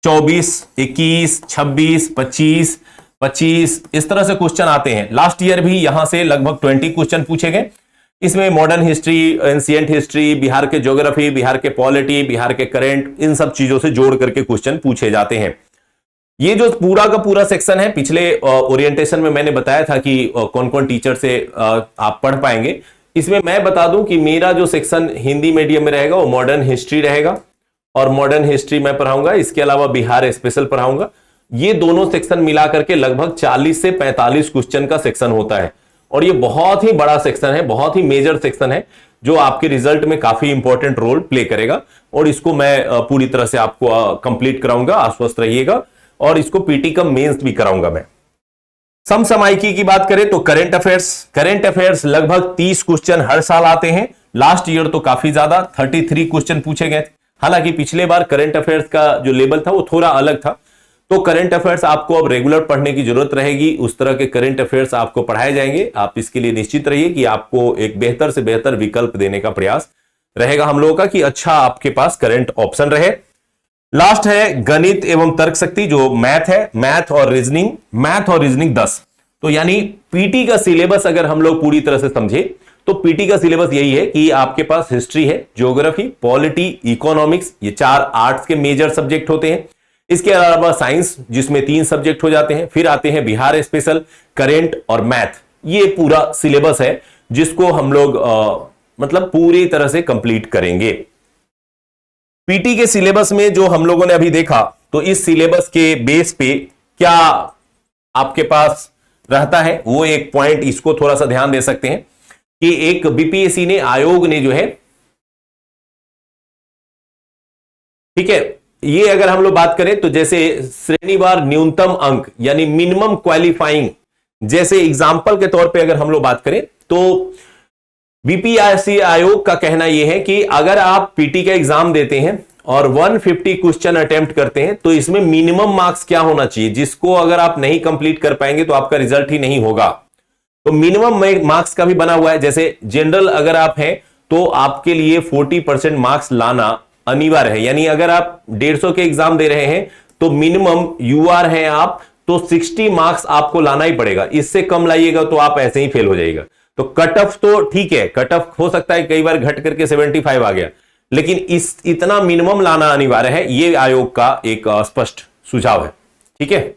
24, 21, 26, 25 इस तरह से क्वेश्चन आते हैं। लास्ट ईयर भी यहां से लगभग 20 क्वेश्चन पूछे गए। इसमें modern history, ancient history, Bihar के ज्योग्राफी, बिहार के पॉलिटी, बिहार के करंट, इन सब चीजों से जोड़ करके क्वेश्चन पूछे जाते हैं। ये जो पूरा का पूरा सेक्शन है, पिछले ओरिएंटेशन में मैंने बताया था कि कौन कौन टीचर से आप पढ़ पाएंगे। इसमें मैं बता दूं कि मेरा जो सेक्शन हिंदी मीडियम में रहेगा वो मॉडर्न हिस्ट्री रहेगा, और मॉडर्न हिस्ट्री मैं पढ़ाऊंगा, इसके अलावा बिहार स्पेशल पढ़ाऊंगा। ये दोनों सेक्शन मिला करके लगभग 40 से 45 क्वेश्चन का सेक्शन होता है, और ये बहुत ही बड़ा सेक्शन है, बहुत ही मेजर सेक्शन है, जो आपके रिजल्ट में काफी इंपॉर्टेंट रोल प्ले करेगा। और इसको मैं पूरी तरह से आपको कंप्लीट कराऊंगा, आश्वस्त रहिएगा, और इसको पीटी कम मेंस भी कराऊंगा मैं। समसामयिकी की बात करें तो करंट अफेयर्स लगभग 30 क्वेश्चन हर साल आते हैं। लास्ट ईयर तो काफी ज्यादा 33 क्वेश्चन पूछे गए थे। हालांकि पिछले बार करंट अफेयर्स का जो लेवल था वो थोड़ा अलग था, तो करंट अफेयर्स आपको अब रेगुलर पढ़ने की जरूरत रहेगी। उस तरह के करंट अफेयर्स आपको पढ़ाए जाएंगे। आप इसके लिए निश्चित रहिए कि आपको एक बेहतर से बेहतर विकल्प देने का प्रयास रहेगा हम लोगों का, कि अच्छा आपके पास करंट ऑप्शन रहे। लास्ट है गणित एवं तर्क शक्ति, जो मैथ है, मैथ और रीजनिंग 10। तो यानी पीटी का सिलेबस अगर हम लोग पूरी तरह से समझे तो पीटी का सिलेबस यही है कि आपके पास हिस्ट्री है, ज्योग्राफी, पॉलिटी, इकोनॉमिक्स, ये 4 आर्ट्स के मेजर सब्जेक्ट होते हैं। इसके अलावा साइंस जिसमें 3 सब्जेक्ट हो जाते हैं, फिर आते हैं बिहार स्पेशल, करेंट और मैथ। ये पूरा सिलेबस है जिसको हम लोग मतलब पूरी तरह से कंप्लीट करेंगे। पीटी के सिलेबस में जो हम लोगों ने अभी देखा, तो इस सिलेबस के बेस पे क्या आपके पास रहता है, वो एक पॉइंट इसको थोड़ा सा ध्यान दे सकते हैं कि एक बीपीएससी ने, आयोग ने जो है, ठीक है, ये अगर हम लोग बात करें तो जैसे श्रेणीवार न्यूनतम अंक यानी मिनिमम क्वालिफाइंग, जैसे एग्जाम्पल के तौर पे अगर हम लोग बात करें तो बीपीएससी आयोग का कहना यह है कि अगर आप पीटी का एग्जाम देते हैं और 150 क्वेश्चन अटेम्प्ट करते हैं तो इसमें मिनिमम मार्क्स क्या होना चाहिए, जिसको अगर आप नहीं कंप्लीट कर पाएंगे तो आपका रिजल्ट ही नहीं होगा। तो मिनिमम मार्क्स का भी बना हुआ है। जैसे जनरल अगर आप हैं तो आपके लिए 40% मार्क्स लाना अनिवार्य है, यानी अगर आप 150 के एग्जाम दे रहे हैं तो मिनिमम यूआर हैं आप, तो 60 मार्क्स आपको लाना ही पड़ेगा। इससे कम लाइएगा तो आप ऐसे ही फेल हो जाएगा। तो कट ऑफ तो ठीक है, कट ऑफ हो सकता है कई बार घट करके 75 आ गया, लेकिन इतना मिनिमम लाना अनिवार्य है। ये आयोग का एक स्पष्ट सुझाव है, ठीक है।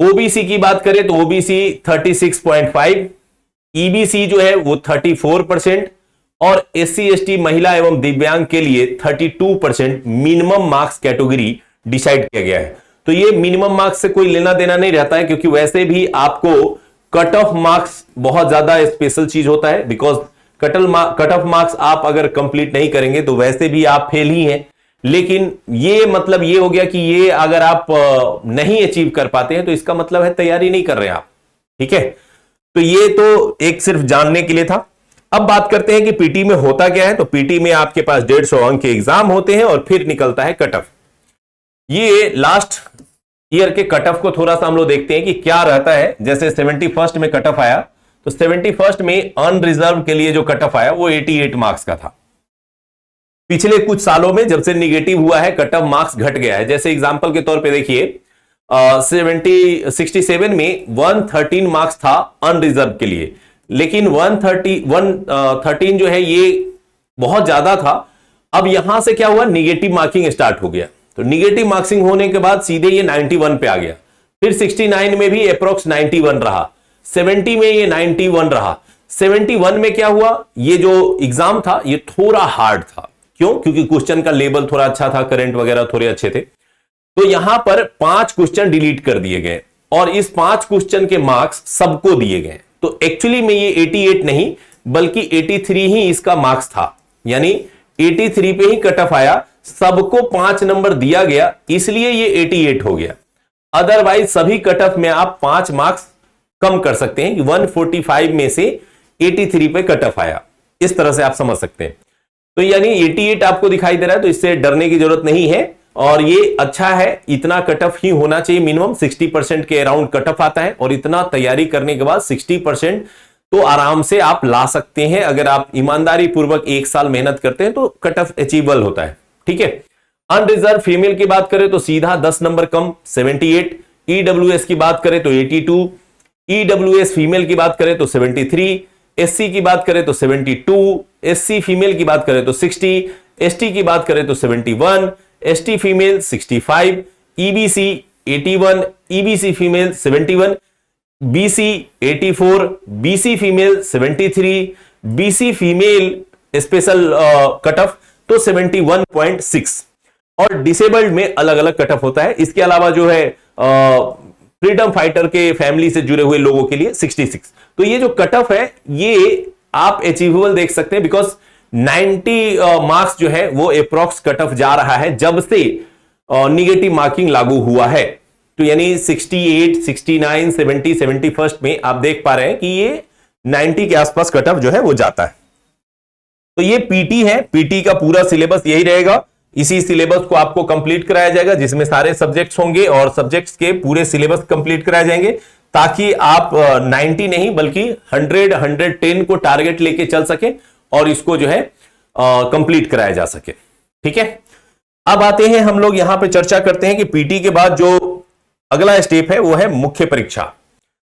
ओबीसी की बात करें तो ओबीसी 36.5, ईबीसी जो है वो 34%, और एससी एसटी महिला एवं दिव्यांग के लिए 32% मिनिमम मार्क्स कैटेगरी डिसाइड किया गया है। तो ये मिनिमम मार्क्स से कोई लेना देना नहीं रहता है, क्योंकि वैसे भी आपको कट ऑफ मार्क्स बहुत ज्यादा स्पेशल चीज होता है, बिकॉज कट ऑफ मार्क्स आप अगर कंप्लीट नहीं करेंगे तो वैसे भी आप फेल ही हैं। लेकिन ये मतलब ये हो गया कि ये अगर आप नहीं अचीव कर पाते हैं तो इसका मतलब है तैयारी नहीं कर रहे हैं आप, ठीक है। तो ये तो एक सिर्फ जानने के लिए था। अब बात करते हैं कि पीटी में होता क्या है। तो पीटी में आपके पास 150 अंक के एग्जाम होते हैं और फिर निकलता है कट ऑफ। ये लास्ट ईयर के कट ऑफ को थोड़ा सा हम लोग देखते हैं कि क्या रहता है। जैसे 71st में कट ऑफ आया, तो 71st में अनरिजर्व के लिए जो कट ऑफ आया वो 88 मार्क्स का था। पिछले कुछ सालों में जब से निगेटिव हुआ है, कट ऑफ मार्क्स घट गया है। जैसे एग्जांपल के तौर पे देखिए 67 में 113 मार्क्स था अनरिजर्व के लिए, लेकिन 113 जो है ये बहुत ज्यादा था। अब यहां से क्या हुआ, निगेटिव मार्किंग स्टार्ट हो गया। तो निगेटिव मार्किंग होने के बाद सीधे ये 91 पे आ गया। फिर 69 में भी अप्रोक्स 91 रहा, 70 में ये 91 रहा, 71 में क्या हुआ, ये जो एग्जाम था ये थोड़ा हार्ड था। क्यों? क्योंकि क्वेश्चन का लेवल थोड़ा अच्छा था, करंट वगैरह थोड़े अच्छे थे। तो यहां पर 5 क्वेश्चन डिलीट कर दिए गए और इस 5 क्वेश्चन के मार्क्स सबको दिए गए। तो एक्चुअली में ये 88 नहीं बल्कि 83 ही इसका मार्क्स था, यानी 83 पे ही कट ऑफ आया, सबको 5 नंबर दिया गया, इसलिए ये 88 हो गया। अदरवाइज सभी कट ऑफ में आप 5 मार्क्स कम कर सकते हैं कि 145 में से 83 पे कट ऑफ आया, इस तरह से आप समझ सकते हैं। तो यानी 88 आपको दिखाई दे रहा है, तो इससे डरने की जरूरत नहीं है और ये अच्छा है। इतना कट ऑफ ही होना चाहिए, मिनिमम 60% के अराउंड कट ऑफ आता है और इतना तैयारी करने के बाद 60% तो आराम से आप ला सकते हैं। अगर आप ईमानदारी पूर्वक 1 साल मेहनत करते हैं तो कट ऑफ अचीवेबल होता है। ठीक है। अनरिजर्व फीमेल की बात करें तो सीधा 10 नंबर कम 78। ईडब्ल्यूएस की बात करें तो 82। ईडब्ल्यूएस फीमेल की बात करें तो 73। एससी की बात करें तो 72। एससी फीमेल की बात करें तो 60। एसटी की बात करें तो 71। ST female 65। EBC 81। EBC female 71। BC 84। BC female 73। BC female special cut off तो 71.6 और डिसेबल्ड में अलग अलग कट ऑफ होता है। इसके अलावा जो है फ्रीडम फाइटर के फैमिली से जुड़े हुए लोगों के लिए 66। तो ये जो कट ऑफ है ये आप अचीवेबल देख सकते हैं, बिकॉज 90 मार्क्स जो है वो अप्रॉक्स कट ऑफ जा रहा है जब से निगेटिव मार्किंग लागू हुआ है। तो यानी 68, 69, 70, 71 में आप देख पा रहे हैं कि ये 90 के आसपास कट ऑफ जो है वो जाता है। तो ये पीटी है, पीटी का पूरा सिलेबस यही रहेगा। इसी सिलेबस को आपको कंप्लीट कराया जाएगा जिसमें सारे सब्जेक्ट्स होंगे और सब्जेक्ट्स के पूरे सिलेबस कंप्लीट कराए जाएंगे ताकि आप 90 नहीं बल्कि 100, 110 को टारगेट लेके चल सके और इसको जो है कंप्लीट कराया जा सके। ठीक है। अब आते हैं हम लोग यहां पे चर्चा करते हैं कि पीटी के बाद जो अगला स्टेप है वो है मुख्य परीक्षा।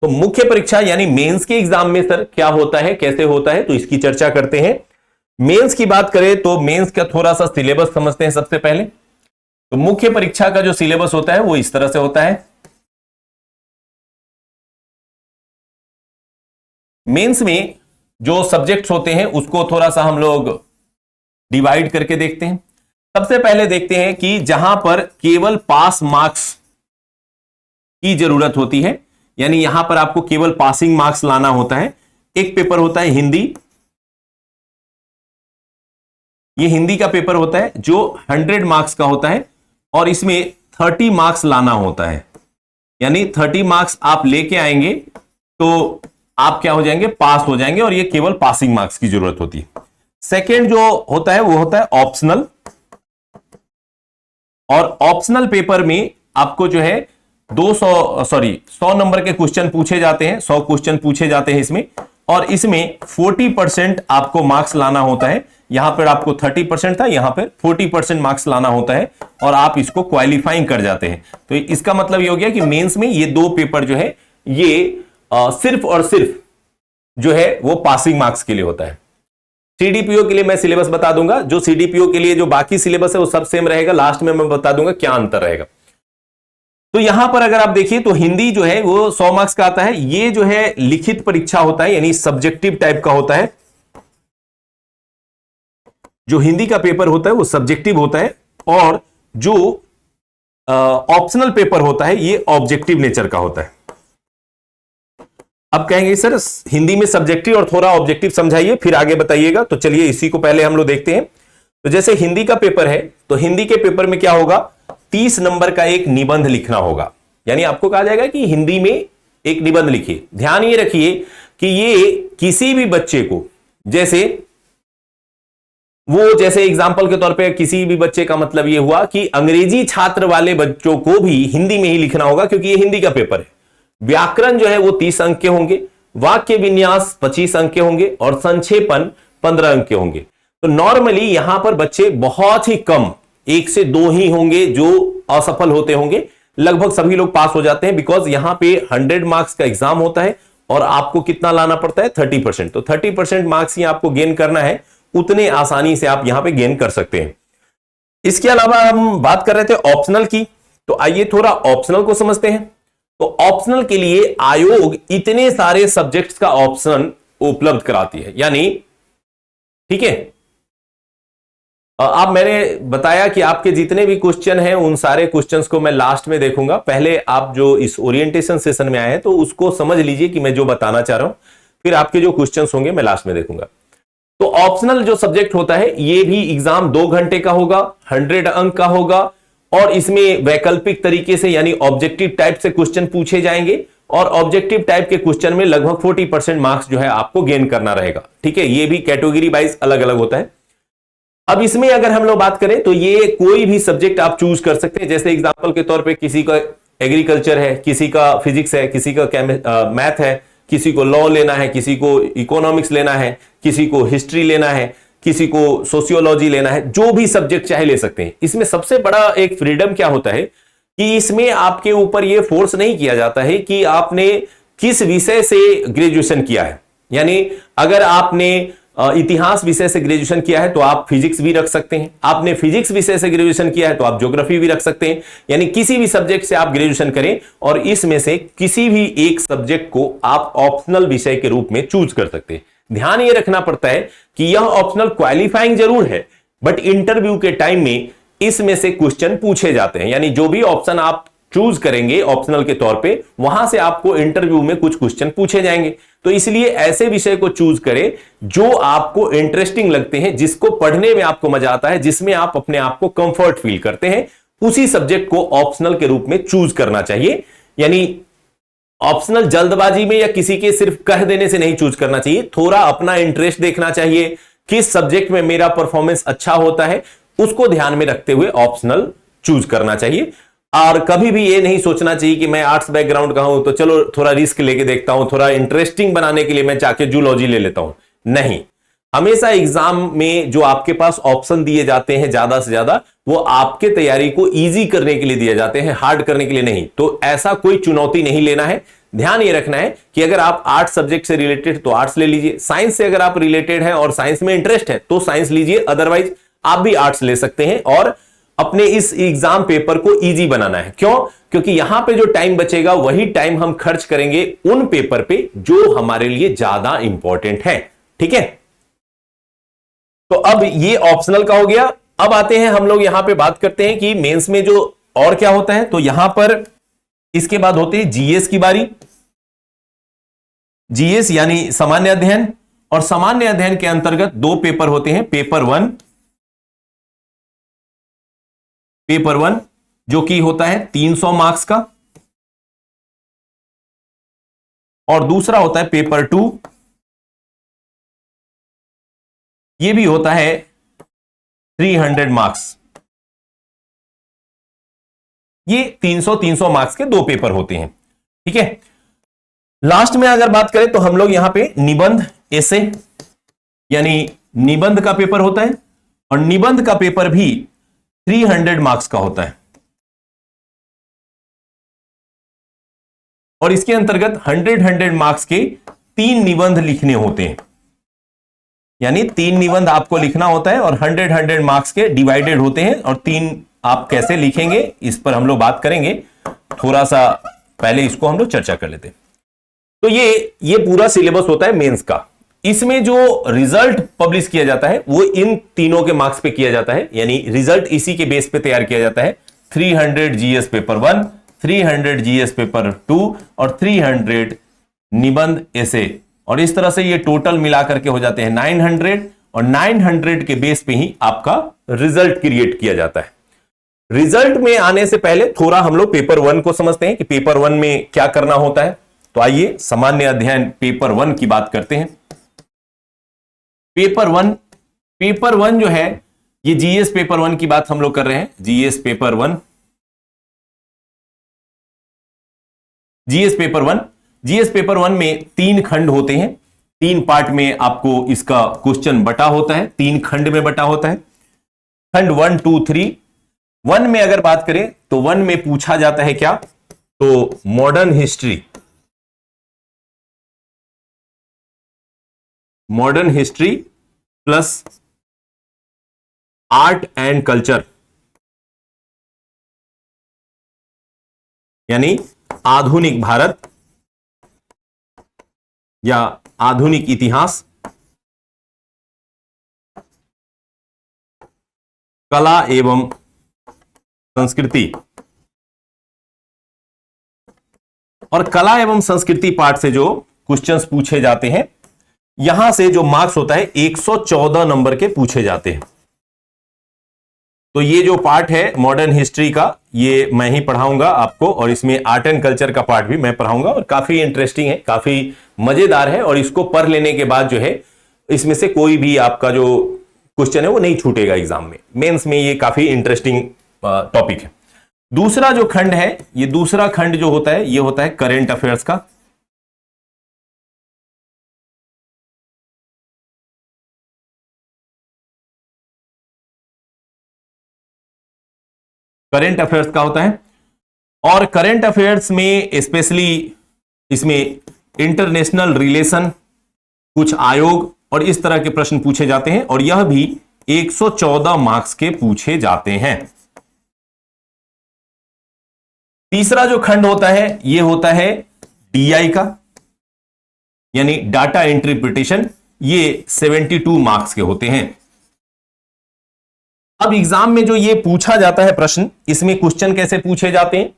तो मुख्य परीक्षा यानी मेंस के एग्जाम में सर क्या होता है, कैसे होता है, तो इसकी चर्चा करते हैं। मेंस की बात करें तो मेंस का थोड़ा सा सिलेबस समझते हैं सबसे पहले। तो मुख्य परीक्षा का जो सिलेबस होता है वो इस तरह से होता है। मेंस में जो सब्जेक्ट्स होते हैं उसको थोड़ा सा हम लोग डिवाइड करके देखते हैं। सबसे पहले देखते हैं कि जहां पर केवल पास मार्क्स की जरूरत होती है, यानी यहां पर आपको केवल पासिंग मार्क्स लाना होता है। एक पेपर होता है हिंदी, ये हिंदी का पेपर होता है जो 100 मार्क्स का होता है और इसमें 30 मार्क्स लाना होता है, यानी 30 मार्क्स आप लेके आएंगे तो आप क्या हो जाएंगे, पास हो जाएंगे और ये केवल पासिंग मार्क्स की जरूरत होती है। सेकेंड जो होता है वो होता है ऑप्शनल, और ऑप्शनल पेपर में आपको जो है 100 नंबर के क्वेश्चन पूछे जाते हैं, 100 क्वेश्चन पूछे जाते हैं इसमें, और इसमें 40% आपको मार्क्स लाना होता है। यहां पर आपको 30% था, यहां पर 40% मार्क्स लाना होता है और आप इसको क्वालिफाइंग कर जाते हैं। तो इसका मतलब ये हो गया कि मेंस में ये 2 पेपर जो है ये सिर्फ और सिर्फ जो है वो पासिंग मार्क्स के लिए होता है। सीडीपीओ के लिए मैं सिलेबस बता दूंगा, जो सीडीपीओ के लिए जो बाकी सिलेबस है वो सब सेम रहेगा, लास्ट में मैं बता दूंगा क्या अंतर रहेगा। तो यहां पर अगर आप देखिए तो हिंदी जो है वो 100 मार्क्स का आता है। ये जो है लिखित परीक्षा होता है, यानी सब्जेक्टिव टाइप का होता है। जो हिंदी का पेपर होता है वो सब्जेक्टिव होता है और जो ऑप्शनल पेपर होता है ये ऑब्जेक्टिव नेचर का होता है। अब कहेंगे सर हिंदी में सब्जेक्टिव और थोड़ा ऑब्जेक्टिव समझाइए फिर आगे बताइएगा, तो चलिए इसी को पहले हम लोग देखते हैं। तो जैसे हिंदी का पेपर है तो हिंदी के पेपर में क्या होगा, 30 नंबर का एक निबंध लिखना होगा, यानी आपको कहा जाएगा कि हिंदी में एक निबंध लिखिए। ध्यान ये रखिए कि ये किसी भी बच्चे को, जैसे एग्जाम्पल के तौर पे किसी भी बच्चे का मतलब ये हुआ कि अंग्रेजी छात्र वाले बच्चों को भी हिंदी में ही लिखना होगा क्योंकि ये हिंदी का पेपर है। व्याकरण जो है वो 30 अंक के होंगे, वाक्य विन्यास 25 अंक के होंगे और संक्षेपण 15 अंक के होंगे। तो नॉर्मली यहां पर बच्चे बहुत ही कम 1 से 2 ही होंगे जो असफल होते होंगे, लगभग सभी लोग पास हो जाते हैं। बिकॉज यहां पे 100 मार्क्स का एग्जाम होता है और आपको कितना लाना पड़ता है, 30%। तो 30% मार्क्स ही आपको गेन करना है, उतने आसानी से आप यहां पे गेन कर सकते हैं। इसके अलावा हम बात कर रहे थे ऑप्शनल की, तो आइए थोड़ा ऑप्शनल को समझते हैं। तो ऑप्शनल के लिए आयोग इतने सारे सब्जेक्ट्स का ऑप्शन उपलब्ध कराती है। यानी ठीक है, अब मैंने बताया कि आपके जितने भी क्वेश्चन हैं उन सारे क्वेश्चंस को मैं लास्ट में देखूंगा। पहले आप जो इस ओरिएंटेशन सेशन में आए हैं तो उसको समझ लीजिए कि मैं जो बताना चाह रहा हूं, फिर आपके जो क्वेश्चंस होंगे मैं लास्ट में देखूंगा। तो ऑप्शनल जो सब्जेक्ट होता है ये भी एग्जाम 2 घंटे का होगा, 100 अंक का होगा, और इसमें वैकल्पिक तरीके से यानी ऑब्जेक्टिव टाइप से क्वेश्चन पूछे जाएंगे, और ऑब्जेक्टिव टाइप के क्वेश्चन में लगभग 40% मार्क्स जो है आपको गेन करना रहेगा। ठीक है, ये भी कैटेगरी वाइज अलग अलग होता है। अब इसमें अगर हम लोग बात करें तो ये कोई भी सब्जेक्ट आप चूज कर सकते हैं। जैसे एग्जांपल के तौर पे किसी का एग्रीकल्चर है, किसी का फिजिक्स है, किसी का मैथ है, किसी को लॉ लेना है, किसी को इकोनॉमिक्स लेना है, किसी को हिस्ट्री लेना है, किसी को सोशियोलॉजी लेना है, जो भी सब्जेक्ट चाहे ले सकते हैं। इसमें सबसे बड़ा एक फ्रीडम क्या होता है कि इसमें आपके ऊपर यह फोर्स नहीं किया जाता है कि आपने किस विषय से ग्रेजुएशन किया है। यानी अगर आपने इतिहास विषय से ग्रेजुएशन किया है तो आप फिजिक्स भी रख सकते हैं, आपने फिजिक्स विषय से ग्रेजुएशन किया है तो आप ज्योग्राफी भी रख सकते हैं। यानी किसी भी सब्जेक्ट से आप ग्रेजुएशन करें और इसमें से किसी भी एक सब्जेक्ट को आप ऑप्शनल विषय के रूप में चूज कर सकते हैं। ध्यान यह रखना पड़ता है कि यह ऑप्शनल क्वालिफाइंग जरूर है, बट इंटरव्यू के टाइम में इसमें से क्वेश्चन पूछे जाते हैं। यानी जो भी ऑप्शन आप चूज करेंगे ऑप्शनल के तौर पे, वहां से आपको इंटरव्यू में कुछ क्वेश्चन पूछे जाएंगे। तो इसलिए ऐसे विषय को चूज करें जो आपको इंटरेस्टिंग लगते हैं, जिसको पढ़ने में आपको मजा आता है, जिसमें आप अपने आप को कंफर्ट फील करते हैं, उसी सब्जेक्ट को ऑप्शनल के रूप में चूज करना चाहिए। यानी ऑप्शनल जल्दबाजी में या किसी के सिर्फ कह देने से नहीं चूज करना चाहिए, थोड़ा अपना इंटरेस्ट देखना चाहिए, किस सब्जेक्ट में मेरा परफॉर्मेंस अच्छा होता है उसको ध्यान में रखते हुए ऑप्शनल चूज करना चाहिए। और कभी भी ये नहीं सोचना चाहिए कि मैं आर्ट्स बैकग्राउंड का हूं तो चलो थोड़ा रिस्क लेके देखता हूं, थोड़ा इंटरेस्टिंग बनाने के लिए मैं जाके जूलॉजी ले लेता हूं। नहीं, हमेशा एग्जाम में जो आपके पास ऑप्शन दिए जाते हैं ज्यादा से ज्यादा, वो आपके तैयारी को इजी करने के लिए दिए जाते हैं, हार्ड करने के लिए नहीं। तो ऐसा कोई चुनौती नहीं लेना है। ध्यान ये रखना है कि अगर आप आर्ट्स सब्जेक्ट से रिलेटेड तो आर्ट्स ले लीजिए, साइंस से अगर आप रिलेटेड हैं और साइंस में इंटरेस्ट है तो साइंस लीजिए, अदरवाइज आप भी आर्ट्स ले सकते हैं। और अपने इस एग्जाम पेपर को इजी बनाना है। क्यों? क्योंकि यहां पे जो टाइम बचेगा वही टाइम हम खर्च करेंगे उन पेपर पे जो हमारे लिए ज्यादा इंपॉर्टेंट है। ठीक है, तो अब ये ऑप्शनल का हो गया। अब आते हैं हम लोग यहां पे बात करते हैं कि मेंस में जो और क्या होता है। तो यहां पर इसके बाद होती है जीएस की बारी। जीएस यानी सामान्य अध्ययन, और सामान्य अध्ययन के अंतर्गत 2 पेपर होते हैं, पेपर 1 जो कि होता है 300 मार्क्स का, और दूसरा होता है पेपर 2, ये भी होता है 300 मार्क्स। ये 300 मार्क्स के 2 पेपर होते हैं। ठीक है, लास्ट में अगर बात करें तो हम लोग यहां पे निबंध एसे यानी निबंध का पेपर होता है, और निबंध का पेपर भी 300 मार्क्स का होता है, और इसके अंतर्गत 100 मार्क्स के 3 निबंध लिखने होते हैं। यानी 3 निबंध आपको लिखना होता है और 100 मार्क्स के डिवाइडेड होते हैं, और 3 आप कैसे लिखेंगे इस पर हम लोग बात करेंगे। थोड़ा सा पहले इसको हम लोग चर्चा कर लेते हैं। तो ये पूरा सिलेबस होता है मेंस का। इसमें जो रिजल्ट पब्लिश किया जाता है वो इन तीनों के मार्क्स पे किया जाता है। यानी रिजल्ट इसी के बेस पे तैयार किया जाता है। 300 जीएस पेपर 1, 300 जीएस पेपर 2 और 300 निबंध एसे, और इस तरह से ये टोटल मिलाकर के हो जाते हैं 900, और 900 के बेस पे ही आपका रिजल्ट क्रिएट किया जाता है। रिजल्ट में आने से पहले थोड़ा हम लोग पेपर 1 को समझते हैं कि पेपर 1 में क्या करना होता है। तो आइए सामान्य अध्ययन पेपर 1 की बात करते हैं। पेपर 1 जो है, ये जीएस पेपर 1 की बात हम लोग कर रहे हैं। जीएस पेपर 1, जीएस पेपर 1 में 3 खंड होते हैं। 3 पार्ट में आपको इसका क्वेश्चन बटा होता है, 3 खंड में बटा होता है। खंड 1, 2, 3। 1 में अगर बात करें तो 1 में पूछा जाता है क्या? तो modern history plus art and culture, यानी आधुनिक भारत या आधुनिक इतिहास, कला एवं संस्कृति। और कला एवं संस्कृति पार्ट से जो क्वेश्चंस पूछे जाते हैं, यहां से जो मार्क्स होता है 114 नंबर के पूछे जाते हैं। तो ये जो पार्ट है मॉडर्न हिस्ट्री का, ये मैं ही पढ़ाऊंगा आपको, और इसमें आर्ट एंड कल्चर का पार्ट भी मैं पढ़ाऊंगा, और काफी इंटरेस्टिंग है, काफी मजेदार है, और इसको पढ़ लेने के बाद जो है इसमें से कोई भी आपका जो क्वेश्चन है वो नहीं छूटेगा एग्जाम में, मेंस में। ये काफी इंटरेस्टिंग टॉपिक है। दूसरा जो खंड है, ये दूसरा खंड जो होता है, ये होता है करंट अफेयर्स का। करंट अफेयर्स का होता है, और करंट अफेयर्स में स्पेशली इसमें इंटरनेशनल रिलेशन, कुछ आयोग और इस तरह के प्रश्न पूछे जाते हैं, और यह भी 114 मार्क्स के पूछे जाते हैं। तीसरा जो खंड होता है, यह होता है डीआई का, यानी डाटा इंटरप्रिटेशन। ये 72 मार्क्स के होते हैं। अब एग्जाम में जो ये पूछा जाता है प्रश्न, इसमें क्वेश्चन कैसे पूछे जाते हैं?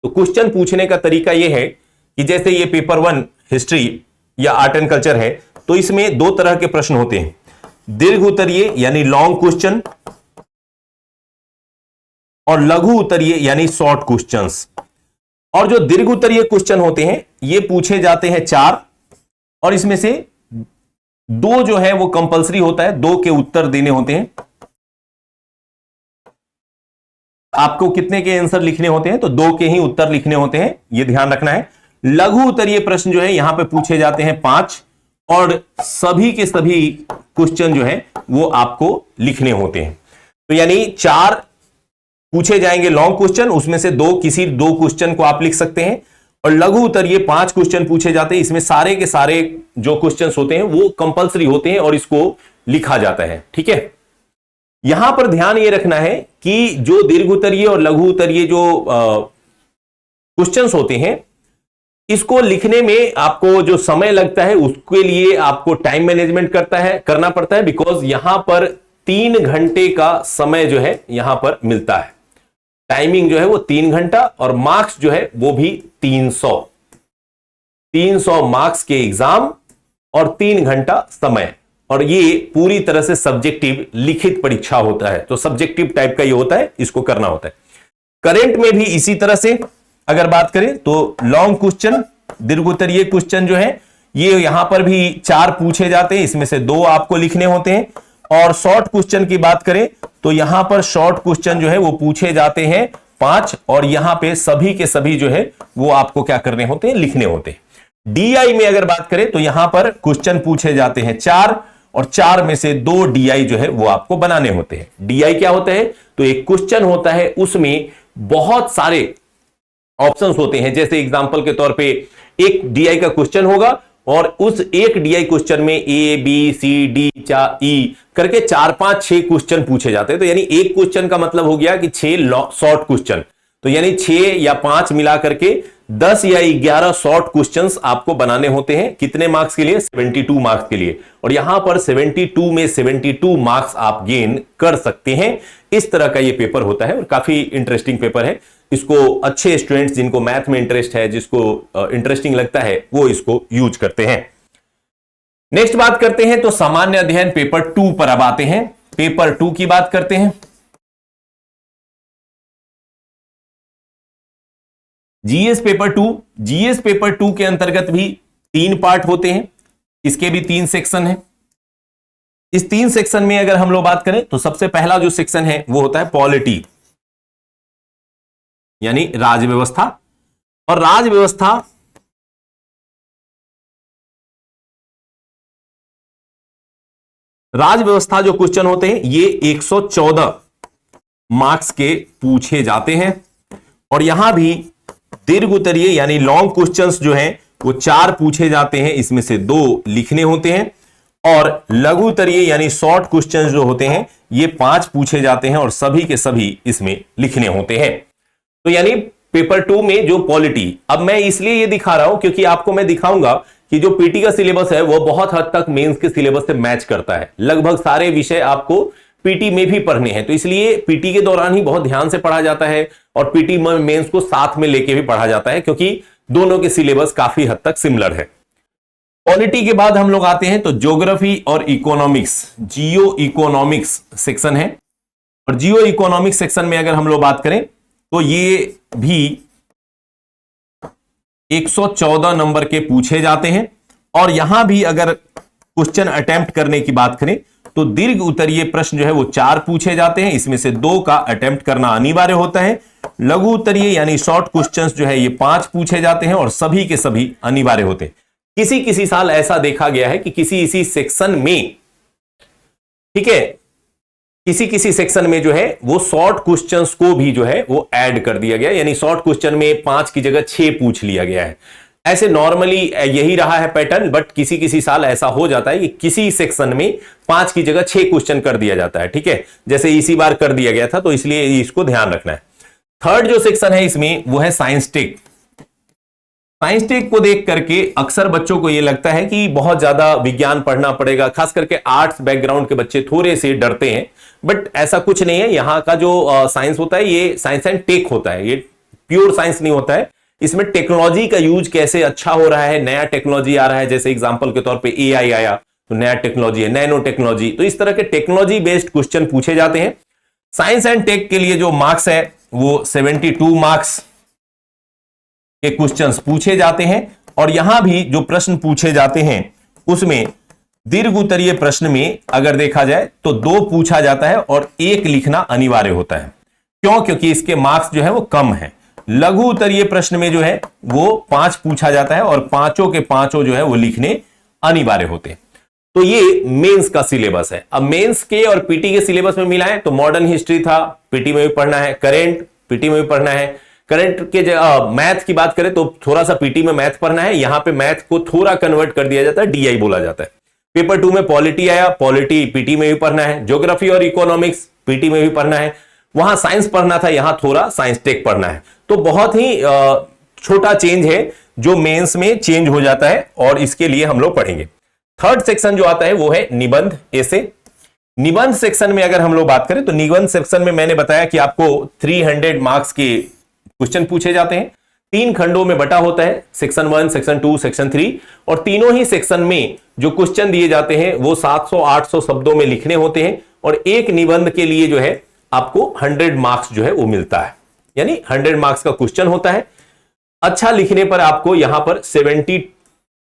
तो क्वेश्चन पूछने का तरीका यह है कि जैसे ये पेपर 1 हिस्ट्री या आर्ट एंड कल्चर है, तो इसमें दो तरह के प्रश्न होते हैं, दीर्घ उत्तरीय यानी लॉन्ग क्वेश्चन, और लघु उत्तरीय यानी शॉर्ट क्वेश्चंस। और जो दीर्घ उत्तरीय क्वेश्चन होते हैं, ये पूछे जाते हैं 4, और इसमें से 2 जो है वो कंपलसरी होता है, 2 के उत्तर देने होते हैं। आपको कितने के आंसर लिखने होते हैं? तो 2 के ही उत्तर लिखने होते हैं, ये ध्यान रखना है। लघु उत्तरीय प्रश्न जो है यहां पे पूछे जाते हैं 5, और सभी के सभी क्वेश्चन जो है वो आपको लिखने होते हैं। तो यानी 4 पूछे जाएंगे लॉन्ग क्वेश्चन, उसमें से किसी 2 क्वेश्चन को आप लिख सकते हैं, और लघु उत्तरीय 5 क्वेश्चन पूछे जाते हैं। इसमें सारे के सारे जो क्वेश्चन होते हैं वो कंपलसरी होते हैं, और इसको लिखा जाता है। ठीक है, यहां पर ध्यान ये रखना है कि जो दीर्घ उत्तरीय और लघु उत्तरीय जो क्वेश्चंस होते हैं, इसको लिखने में आपको जो समय लगता है उसके लिए आपको टाइम मैनेजमेंट करना पड़ता है, बिकॉज यहां पर 3 घंटे का समय जो है यहां पर मिलता है। टाइमिंग जो है वो 3 घंटा, और मार्क्स जो है वो भी 300 मार्क्स के एग्जाम और 3 घंटा समय, और ये पूरी तरह से सब्जेक्टिव लिखित परीक्षा होता है। तो सब्जेक्टिव टाइप का ये होता है, इसको करना होता है। करंट में भी इसी तरह से अगर बात करें तो लॉन्ग क्वेश्चन, दीर्घ उत्तरीय क्वेश्चन जो है ये यहां पर भी 4 पूछे जाते हैं, इसमें से 2 आपको लिखने होते हैं। और शॉर्ट क्वेश्चन की बात करें तो यहां पर शॉर्ट क्वेश्चन जो है वो पूछे जाते हैं 5, और यहां पे सभी के सभी जो है वो आपको क्या करने होते हैं? लिखने होते हैं। डीआई में अगर बात करें तो यहां पर क्वेश्चन पूछे जाते हैं 4, और 4 में से 2 डीआई जो है वो आपको बनाने होते हैं। डीआई क्या होता है? तो एक क्वेश्चन होता है, उसमें बहुत सारे ऑप्शंस होते हैं। जैसे एग्जांपल के तौर पे एक डीआई का क्वेश्चन होगा, और उस एक डीआई क्वेश्चन में A B C D E करके 4 5 6 क्वेश्चन पूछे जाते हैं। तो यानी एक क्वेश्चन का मतलब हो गया कि 6 शॉर्ट क्वेश्चन, तो यानी 6 या 5 मिला करके 10 या 11 शॉर्ट क्वेश्चंस आपको बनाने होते हैं। कितने मार्क्स के लिए? 72 मार्क्स के लिए। और यहां पर 72 में 72 मार्क्स आप गेन कर सकते हैं। इस तरह का ये पेपर होता है, और काफी इंटरेस्टिंग पेपर है। इसको अच्छे स्टूडेंट्स जिनको मैथ में इंटरेस्ट है, जिसको इंटरेस्टिंग लगता है, वो इसको यूज करते हैं। नेक्स्ट बात करते हैं तो सामान्य अध्ययन पेपर 2 पर अब आते हैं। पेपर 2 की बात करते हैं। जीएस पेपर 2, जीएस पेपर 2 के अंतर्गत भी 3 पार्ट होते हैं, इसके भी 3 सेक्शन हैं। इस 3 सेक्शन में अगर हम लोग बात करें तो सबसे पहला जो सेक्शन है वो होता है पॉलिटी, यानी राज्य व्यवस्था। और राज्य व्यवस्था जो क्वेश्चन होते हैं ये 114 मार्क्स के पूछे जाते हैं। और यहां भी दीर्घ उत्तरीय यानी लॉन्ग क्वेश्चंस जो हैं वो 4 पूछे जाते हैं, इसमें से 2 लिखने होते हैं। और लघु उत्तरीय यानी शॉर्ट क्वेश्चंस जो होते हैं ये 5 पूछे जाते हैं, और सभी के सभी इसमें लिखने होते हैं। तो यानी पेपर 2 में जो पॉलिटी, अब मैं इसलिए ये दिखा रहा हूं क्योंकि आपको मैं दिखाऊंगा कि जो पीटी का सिलेबस है वो बहुत हद तक मेंस के सिलेबस से मैच करता है। लगभग सारे विषय आपको पीटी में भी पढ़ने हैं, तो इसलिए पीटी के दौरान ही बहुत ध्यान से पढ़ा जाता है और पीटी में मेंस को साथ में लेके भी पढ़ा जाता है, क्योंकि दोनों के सिलेबस काफी हद तक सिमिलर है। पॉलिटी के बाद हम लोग आते हैं तो ज्योग्राफी और इकोनॉमिक्स, जियो इकोनॉमिक्स सेक्शन है। और जियो इकोनॉमिक्स सेक्शन में अगर हम लोग बात करें तो ये भी 114 नंबर के पूछे जाते हैं। और यहां भी अगर क्वेश्चन अटेम्प्ट करने की बात करें तो दीर्घ उत्तरीय प्रश्न जो है वो 4 पूछे जाते हैं, इसमें से 2 का अटेम्प्ट करना अनिवार्य होता है। लघु उत्तरीय यानी शॉर्ट क्वेश्चंस जो है ये 5 पूछे जाते हैं और सभी के सभी अनिवार्य होते हैं। किसी किसी साल ऐसा देखा गया है कि किसी इसी सेक्शन में, ठीक है, किसी किसी सेक्शन में जो है वो शॉर्ट क्वेश्चंस को भी जो है वो ऐड कर दिया गया, यानी शॉर्ट क्वेश्चन में 5 की जगह 6 पूछ लिया गया है। ऐसे नॉर्मली यही रहा है पैटर्न, बट किसी किसी साल ऐसा हो जाता है कि किसी सेक्शन में 5 की जगह 6 क्वेश्चन कर दिया जाता है, ठीक है, जैसे इसी बार कर दिया गया था, तो इसलिए इसको ध्यान रखना है। थर्ड जो सेक्शन है इसमें वो है साइंस टेक। साइंस टेक को देख करके अक्सर बच्चों को यह लगता है कि बहुत ज्यादा विज्ञान पढ़ना पड़ेगा, खास करके आर्ट्स बैकग्राउंड के बच्चे थोड़े से डरते हैं, बट ऐसा कुछ नहीं है। यहाँ का जो साइंस होता है ये साइंस एंड टेक होता है, ये प्योर साइंस नहीं होता है। इसमें टेक्नोलॉजी का यूज कैसे अच्छा हो रहा है, नया टेक्नोलॉजी आ रहा है, जैसे एग्जांपल के तौर पे एआई आया तो नया टेक्नोलॉजी है, नैनो टेक्नोलॉजी, तो इस तरह के टेक्नोलॉजी बेस्ड क्वेश्चन पूछे जाते हैं। साइंस एंड टेक के लिए जो मार्क्स है वो 72 मार्क्स के क्वेश्चंस पूछे जाते हैं। और यहां भी जो प्रश्न पूछे जाते हैं उसमें दीर्घ उत्तरीय प्रश्न में अगर देखा जाए तो 2 पूछा जाता है और 1 लिखना अनिवार्य होता है। क्यों? क्योंकि इसके मार्क्स जो है वो कम है। लघु उत्तरीय प्रश्न में जो है वो 5 पूछा जाता है और 5 के 5 जो है वो लिखने अनिवार्य होते हैं। तो ये मेंस का सिलेबस है। अब मेंस के और पीटी के सिलेबस में मिलाएं तो मॉडर्न हिस्ट्री था, पीटी में भी पढ़ना है, करेंट पीटी में भी पढ़ना है। करंट के मैथ की बात करें तो थोड़ा सा पीटी में मैथ पढ़ना है, यहां पे मैथ को थोड़ा कन्वर्ट कर दिया जाता है, डीआई बोला जाता है। पेपर 2 में पॉलिटी आया, पॉलिटी पीटी में भी पढ़ना है। ज्योग्राफी और इकोनॉमिक्स पीटी में भी पढ़ना है। वहां साइंस पढ़ना था, यहां थोड़ा साइंस टेक पढ़ना है। तो बहुत ही छोटा चेंज है जो मेंस में चेंज हो जाता है और इसके लिए हम लोग पढ़ेंगे। थर्ड सेक्शन जो आता है वो है निबंध ऐसे। निबंध सेक्शन में अगर हम लोग बात करें तो निबंध सेक्शन में मैंने बताया कि आपको 300 मार्क्स के क्वेश्चन पूछे जाते हैं। 3 खंडों में बटा होता है, सेक्शन 1, सेक्शन 2, सेक्शन 3, और तीनों ही सेक्शन में जो क्वेश्चन दिए जाते हैं वो 700-800 शब्दों में लिखने होते हैं। और एक निबंध के लिए जो है आपको 100 मार्क्स जो है वो मिलता है, यानी 100 मार्क्स का क्वेश्चन होता है। अच्छा लिखने पर आपको यहां पर 70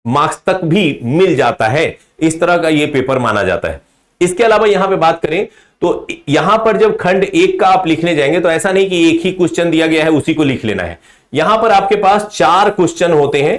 मार्क्स तक भी मिल जाता है, इस तरह का यह पेपर माना जाता है। इसके अलावा यहां पे बात करें तो यहां पर जब खंड 1 का आप लिखने जाएंगे तो ऐसा नहीं कि एक ही क्वेश्चन दिया गया है उसी को लिख लेना है। यहां पर आपके पास 4 क्वेश्चन होते हैं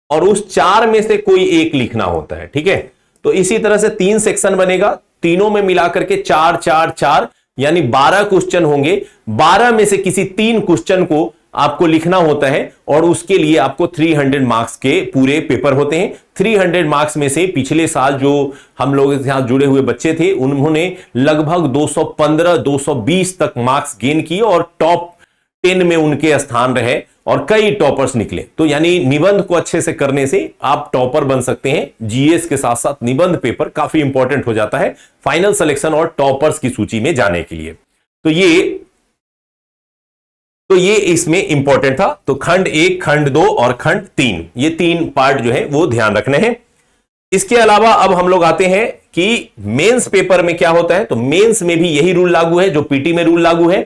और उस 4 में से कोई एक लिखना होता है, ठीक है। तो इसी तरह से 3 सेक्शन बनेगा, तीनों में मिलाकर के 4 4 4 यानी 12 क्वेश्चन होंगे। 12 में से किसी 3 क्वेश्चन को आपको लिखना होता है और उसके लिए आपको 300 मार्क्स के पूरे पेपर होते हैं। 300 मार्क्स में से पिछले साल जो हम लोग के साथ जुड़े हुए बच्चे थे उन्होंने लगभग 215-220 तक मार्क्स गेन किए और टॉप 10 में उनके स्थान रहे और कई टॉपर्स निकले। तो यानी निबंध को अच्छे से करने से आप टॉपर बन सकते हैं। जीएस के साथ साथ निबंध पेपर काफी इंपॉर्टेंट हो जाता है फाइनल सिलेक्शन और टॉपर्स की सूची में जाने के लिए। तो ये इसमें इंपॉर्टेंट था। तो खंड 1, खंड 2 और खंड 3, ये 3 पार्ट जो है वो ध्यान रखने हैं। इसके अलावा अब हम लोग आते हैं कि मेंस पेपर में क्या होता है। तो मेंस में भी यही रूल लागू है जो पीटी में रूल लागू है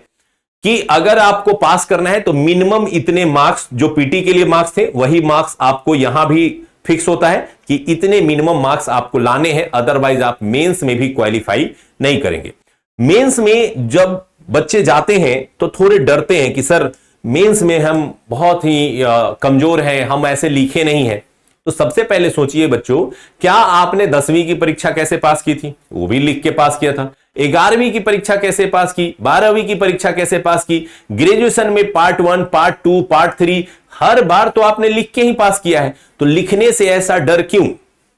कि अगर आपको पास करना है तो मिनिमम इतने मार्क्स, जो पीटी के लिए मार्क्स थे वही मार्क्स आपको यहां भी फिक्स होता है कि इतने मिनिमम मार्क्स आपको लाने हैं, अदरवाइज आप मेंस में भी क्वालिफाई नहीं करेंगे। मेंस में जब बच्चे जाते हैं तो थोड़े डरते हैं कि सर मेंस में हम बहुत ही कमजोर हैं, हम ऐसे लिखे नहीं हैं। तो सबसे पहले सोचिए बच्चों, क्या आपने 10वीं की परीक्षा कैसे पास की थी? वो भी लिख के पास किया था। 11वीं की परीक्षा कैसे पास की? 12वीं की परीक्षा कैसे पास की? ग्रेजुएशन में पार्ट 1, पार्ट 2, पार्ट 3 हर बार तो आपने लिख के ही पास किया है। तो लिखने से ऐसा डर क्यों?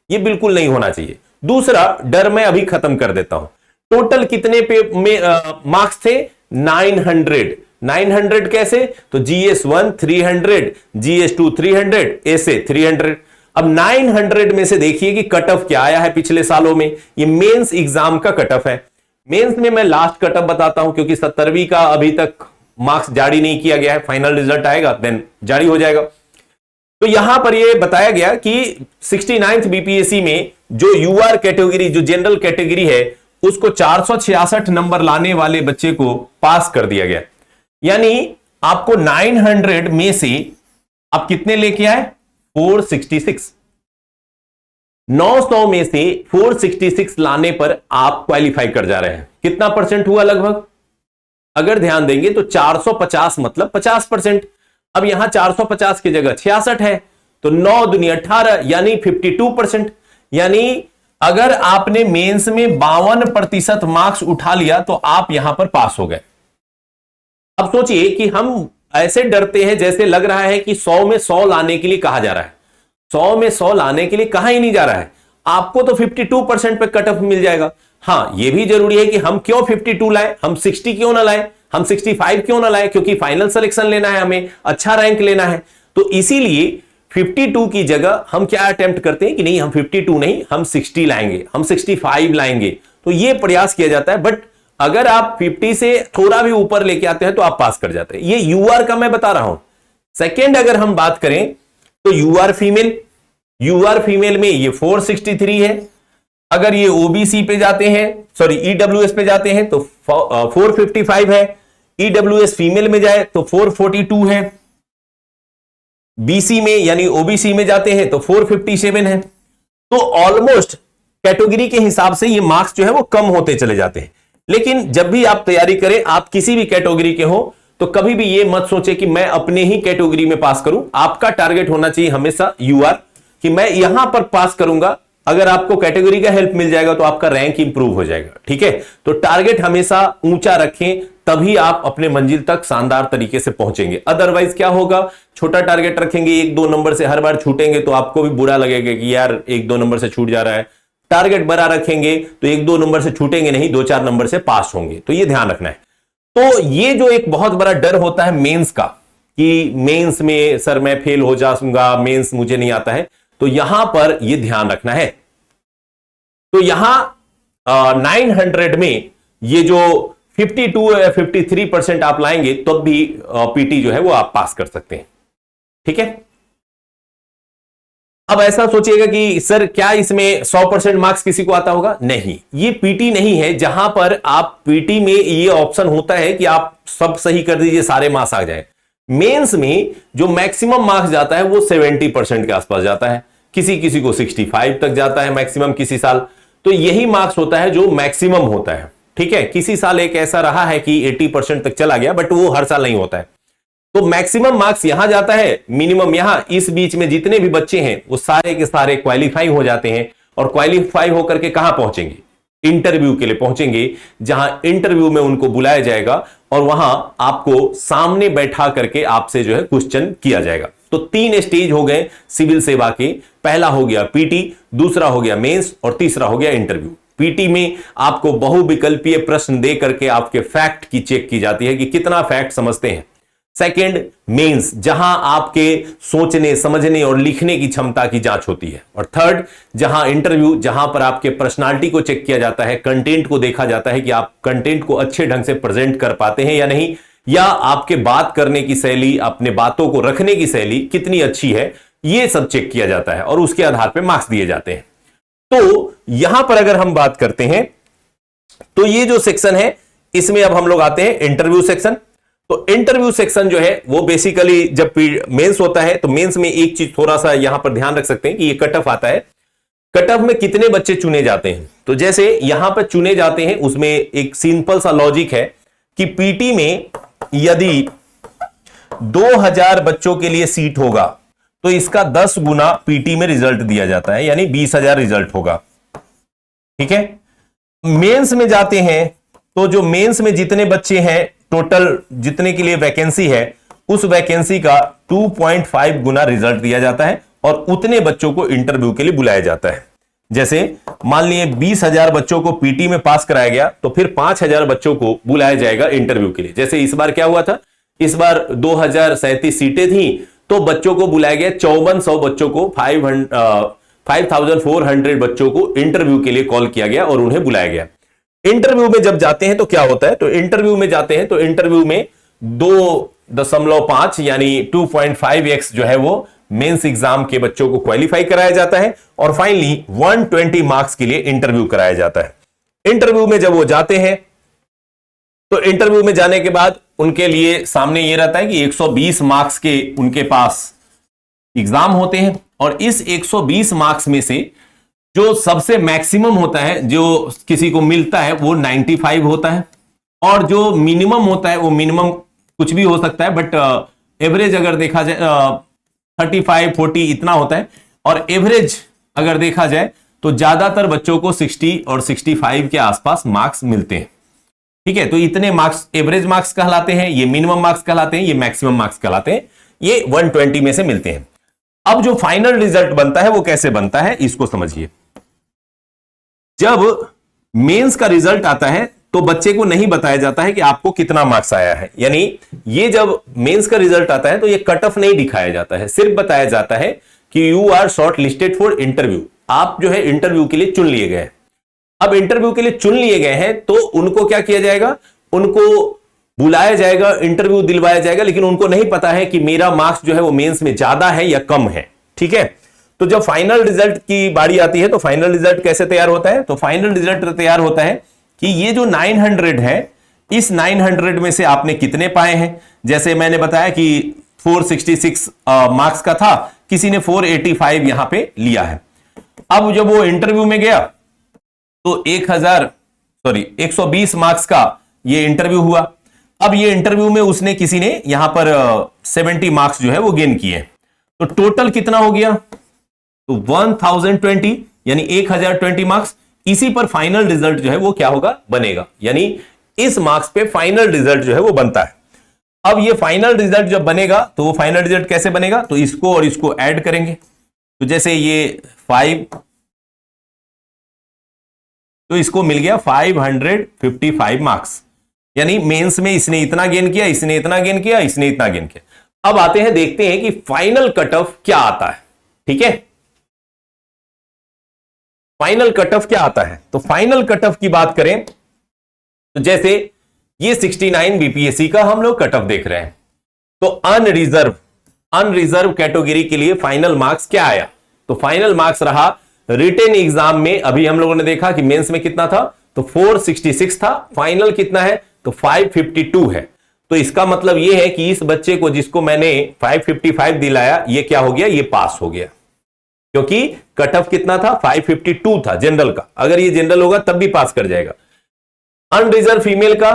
ये बिल्कुल नहीं होना चाहिए। दूसरा डर मैं अभी खत्म कर देता हूं। टोटल कितने पे में मार्क्स थे? 900 कैसे? तो GS1 300, GS2 300, ऐसे 300। अब 900 में से देखिए कि कट ऑफ क्या आया है पिछले सालों में। ये मेंस एग्जाम का कट ऑफ है। मेंस में मैं लास्ट कट ऑफ बताता हूं क्योंकि 17वीं का अभी तक मार्क्स जारी नहीं किया गया है, फाइनल रिजल्ट आएगा देन जारी हो जाएगा। तो यहां पर यह बताया गया कि 69th बीपीएससी में जो यूआर कैटेगरी, जो जनरल कैटेगरी है, उसको 466 नंबर लाने वाले बच्चे को पास कर दिया गया। यानी आपको 900 में से आप कितने लेके आए? 466। 900 में से 466 लाने पर आप क्वालिफाई कर जा रहे हैं। कितना परसेंट हुआ लगभग? अगर ध्यान देंगे तो 450 मतलब 50%। अब यहां 450 की जगह 66 है, तो 9 दूनी 18 यानी 52%। यानी अगर आपने मेंस में 52% मार्क्स उठा लिया तो आप यहां पर पास हो गए। अब सोचिए कि हम ऐसे डरते हैं जैसे लग रहा है कि 100 में 100 लाने के लिए कहा जा रहा है। 100 में 100 लाने के लिए कहा ही नहीं जा रहा है, आपको तो 52% पे कट ऑफ मिल जाएगा। हां, यह भी जरूरी है कि हम क्यों 52 लाए, हम 60 क्यों ना लाए, हम 65 क्यों ना लाए, क्योंकि फाइनल सिलेक्शन लेना है, हमें अच्छा रैंक लेना है। तो इसीलिए 52 की जगह हम क्या अटेम्प्ट करते हैं कि नहीं, हम 52 नहीं, हम 60 लाएंगे, हम 65 लाएंगे। तो यह प्रयास किया जाता है। बट अगर आप 50 से थोड़ा भी ऊपर लेके आते हैं तो आप पास कर जाते हैं। ये यूआर का मैं बता रहा हूं। सेकेंड अगर हम बात करें तो यूआर फीमेल में ये 463 है। अगर ये ओबीसी पे जाते हैं, सॉरी ईडब्ल्यूएस पे जाते हैं तो 455 है। ईडब्ल्यूएस फीमेल में जाए तो 442 है। बीसी में यानी ओबीसी में जाते हैं तो 457 है। तो ऑलमोस्ट कैटेगरी के हिसाब से ये मार्क्स जो है वो कम होते चले जाते हैं। लेकिन जब भी आप तैयारी करें, आप किसी भी कैटेगरी के हो, तो कभी भी ये मत सोचे कि मैं अपने ही कैटेगरी में पास करूं। आपका टारगेट होना चाहिए हमेशा यूआर, कि मैं यहां पर पास करूंगा। अगर आपको कैटेगरी का हेल्प मिल जाएगा तो आपका रैंक इंप्रूव हो जाएगा। ठीक है, तो टारगेट हमेशा ऊंचा रखें, तभी आप अपने मंजिल तक शानदार तरीके से पहुंचेंगे। अदरवाइज क्या होगा, छोटा टारगेट रखेंगे, 1-2 नंबर से हर बार छूटेंगे तो आपको भी बुरा लगेगा कि यार 1-2 नंबर से छूट जा रहा है। टारगेट बड़ा रखेंगे तो 1-2 नंबर से छूटेंगे नहीं, 2-4 नंबर से पास होंगे। तो ये ध्यान रखना है। तो ये जो एक बहुत बड़ा डर होता है मेंस का, कि मेंस में सर मैं फेल हो जाऊंगा, मेंस मुझे नहीं आता है, तो यहां पर ये ध्यान रखना है। तो यहां 900 में ये जो 52 या 53% आप लाएंगे तब भी पीटी जो है वो आप पास कर सकते हैं। ठीक है, अब ऐसा सोचिएगा कि सर क्या इसमें 100% मार्क्स किसी को आता होगा? नहीं, ये पीटी नहीं है जहां पर आप पीटी में ये ऑप्शन होता है कि आप सब सही कर दीजिए, सारे मार्क्स आ जाए। मेंस में जो मैक्सिमम मार्क्स जाता है वो 70% के आसपास जाता है, किसी किसी को 65 तक जाता है मैक्सिमम किसी साल। तो यही मार्क्स होता है जो मैक्सिमम होता है। ठीक है, किसी साल एक ऐसा रहा है कि 80% तक चला गया, बट वो हर साल नहीं होता है। तो मैक्सिमम मार्क्स यहां जाता है, मिनिमम यहां। इस बीच में जितने भी बच्चे हैं वो सारे के सारे क्वालिफाई हो जाते हैं, और क्वालिफाई होकर के कहां पहुंचेंगे? इंटरव्यू के लिए पहुंचेंगे, जहां इंटरव्यू में उनको बुलाया जाएगा और वहां आपको सामने बैठा करके आपसे जो है क्वेश्चन किया जाएगा। तो 3 स्टेज हो गए सिविल सेवा के। पहला हो गया पीटी, दूसरा हो गया मेंस और तीसरा हो गया इंटरव्यू। पीटी में आपको बहुविकल्पीय प्रश्न दे करके आपके फैक्ट की चेक की जाती है कि कितना फैक्ट समझते हैं। सेकंड मेंस, जहां आपके सोचने समझने और लिखने की क्षमता की जांच होती है। और थर्ड जहां इंटरव्यू, जहां पर आपके पर्सनालिटी को चेक किया जाता है, कंटेंट को देखा जाता है कि आप कंटेंट को अच्छे ढंग से प्रेजेंट कर पाते हैं या नहीं, या आपके बात करने की शैली, अपने बातों को रखने की शैली कितनी अच्छी है, यह सब चेक किया जाता है और उसके आधार पर मार्क्स दिए जाते हैं। तो यहां पर अगर हम बात करते हैं तो ये जो सेक्शन है इसमें अब हम लोग आते हैं इंटरव्यू सेक्शन। तो इंटरव्यू सेक्शन जो है वो बेसिकली जब मेंस होता है तो मेंस में एक चीज थोड़ा सा यहां पर ध्यान रख सकते हैं कि ये कट ऑफ आता है। कट ऑफ में कितने बच्चे चुने जाते हैं? तो जैसे यहां पर चुने जाते हैं उसमें एक सिंपल सा लॉजिक है कि पीटी में यदि 2000 बच्चों के लिए सीट होगा तो इसका 10 गुना पीटी में रिजल्ट दिया जाता है, यानी 20,000 रिजल्ट होगा। ठीक है, मेंस में जाते हैं तो जो मेंस में जितने बच्चे हैं, टोटल जितने के लिए वैकेंसी है, उस वैकेंसी का 2.5 गुना रिजल्ट दिया जाता है और उतने बच्चों को इंटरव्यू के लिए बुलाया जाता है। जैसे मान लिए 20,000 बच्चों को पीटी में पास कराया गया तो फिर 5,000 बच्चों को बुलाया जाएगा इंटरव्यू के लिए। जैसे इस बार क्या हुआ था, इस बार 2037 सीटें थी तो बच्चों को बुलाया गया, 5400 बच्चों को, 5400 बच्चों को इंटरव्यू के लिए कॉल किया गया और उन्हें बुलाया गया। इंटरव्यू में जब जाते हैं तो क्या होता है, तो इंटरव्यू में जाते हैं तो इंटरव्यू में 2.5 यानी 2.5x जो है वो मेंस एग्जाम के बच्चों को क्वालिफाई कराया जाता है और फाइनली 120 मार्क्स के लिए इंटरव्यू कराया जाता है। इंटरव्यू में जब वो जाते हैं तो इंटरव्यू में जाने के बाद उनके लिए सामने ये रहता है कि 120 मार्क्स के उनके पास एग्जाम होते हैं और इस 120 मार्क्स में से जो सबसे मैक्सिमम होता है जो किसी को मिलता है वो 95 होता है और जो मिनिमम होता है वो मिनिमम कुछ भी हो सकता है, बट एवरेज अगर देखा जाए 35-40 इतना होता है और एवरेज अगर देखा जाए तो ज्यादातर बच्चों को 60 और 65 के आसपास मार्क्स मिलते हैं। ठीक है, तो इतने मार्क्स एवरेज मार्क्स कहलाते हैं, ये मिनिमम मार्क्स कहलाते हैं, ये मैक्सिमम मार्क्स कहलाते हैं, ये 120 में से मिलते हैं। अब जो फाइनल रिजल्ट बनता है वो कैसे बनता है इसको समझिए। जब मेंस का रिजल्ट आता है तो बच्चे को नहीं बताया जाता है कि आपको कितना मार्क्स आया है, यानी ये जब मेंस का रिजल्ट आता है तो ये कट ऑफ नहीं दिखाया जाता है, सिर्फ बताया जाता है कि you are shortlisted for interview, आप जो है इंटरव्यू के लिए चुन लिए गए। अब इंटरव्यू के लिए चुन लिए गए हैं तो उनको क्या किया जाएगा, उनको बुलाया जाएगा, इंटरव्यू दिलवाया जाएगा, लेकिन उनको नहीं पता है कि मेरा मार्क्स जो है वो मेंस में ज्यादा है या कम है। ठीक है, तो जब फाइनल रिजल्ट की बारी आती है तो फाइनल रिजल्ट कैसे तैयार होता है, तो फाइनल रिजल्ट तैयार होता है कि ये जो 900 है, इस 900 में से आपने कितने पाए हैं। जैसे मैंने बताया कि 466 मार्क्स का था, किसी ने 485 यहां पे लिया है। अब जब वो इंटरव्यू में गया तो 120 मार्क्स का ये इंटरव्यू हुआ। अब ये इंटरव्यू में उसने किसी ने यहां पर 70 मार्क्स जो है वो गेन किए, तो टोटल कितना हो गया, तो 1020 यानी 1020 मार्क्स। इसी पर फाइनल रिजल्ट जो है वो क्या होगा, बनेगा, यानी इस मार्क्स पे फाइनल रिजल्ट जो है वो बनता है। अब ये फाइनल रिजल्ट जब बनेगा तो वो फाइनल रिजल्ट कैसे बनेगा, तो इसको और इसको ऐड करेंगे, तो जैसे ये 5, तो इसको मिल गया 555 मार्क्स, यानी मेंस में इसने इतना गेन किया, इसने इतना गेन किया, इसने इतना गेन किया। अब आते हैं, देखते हैं कि फाइनल कट ऑफ क्या आता है। ठीक है, फाइनल कट ऑफ क्या आता है, तो फाइनल कट ऑफ की बात करें तो जैसे ये 69 बीपीएससी का हम लोग कट ऑफ देख रहे हैं, तो अनरिजर्व कैटेगरी के लिए फाइनल मार्क्स क्या आया, तो फाइनल मार्क्स रहा रिटन एग्जाम में, अभी हम लोगों ने देखा कि मेंस में कितना था, तो 466 था, फाइनल कितना है, तो 552 है। तो इसका मतलब यह है कि इस बच्चे को जिसको मैंने 555 दिलाया, ये क्या हो गया, ये पास हो गया, क्योंकि कट ऑफ कितना था, 552 था जनरल का, अगर ये जनरल होगा तब भी पास कर जाएगा। अनरिजर्व फीमेल का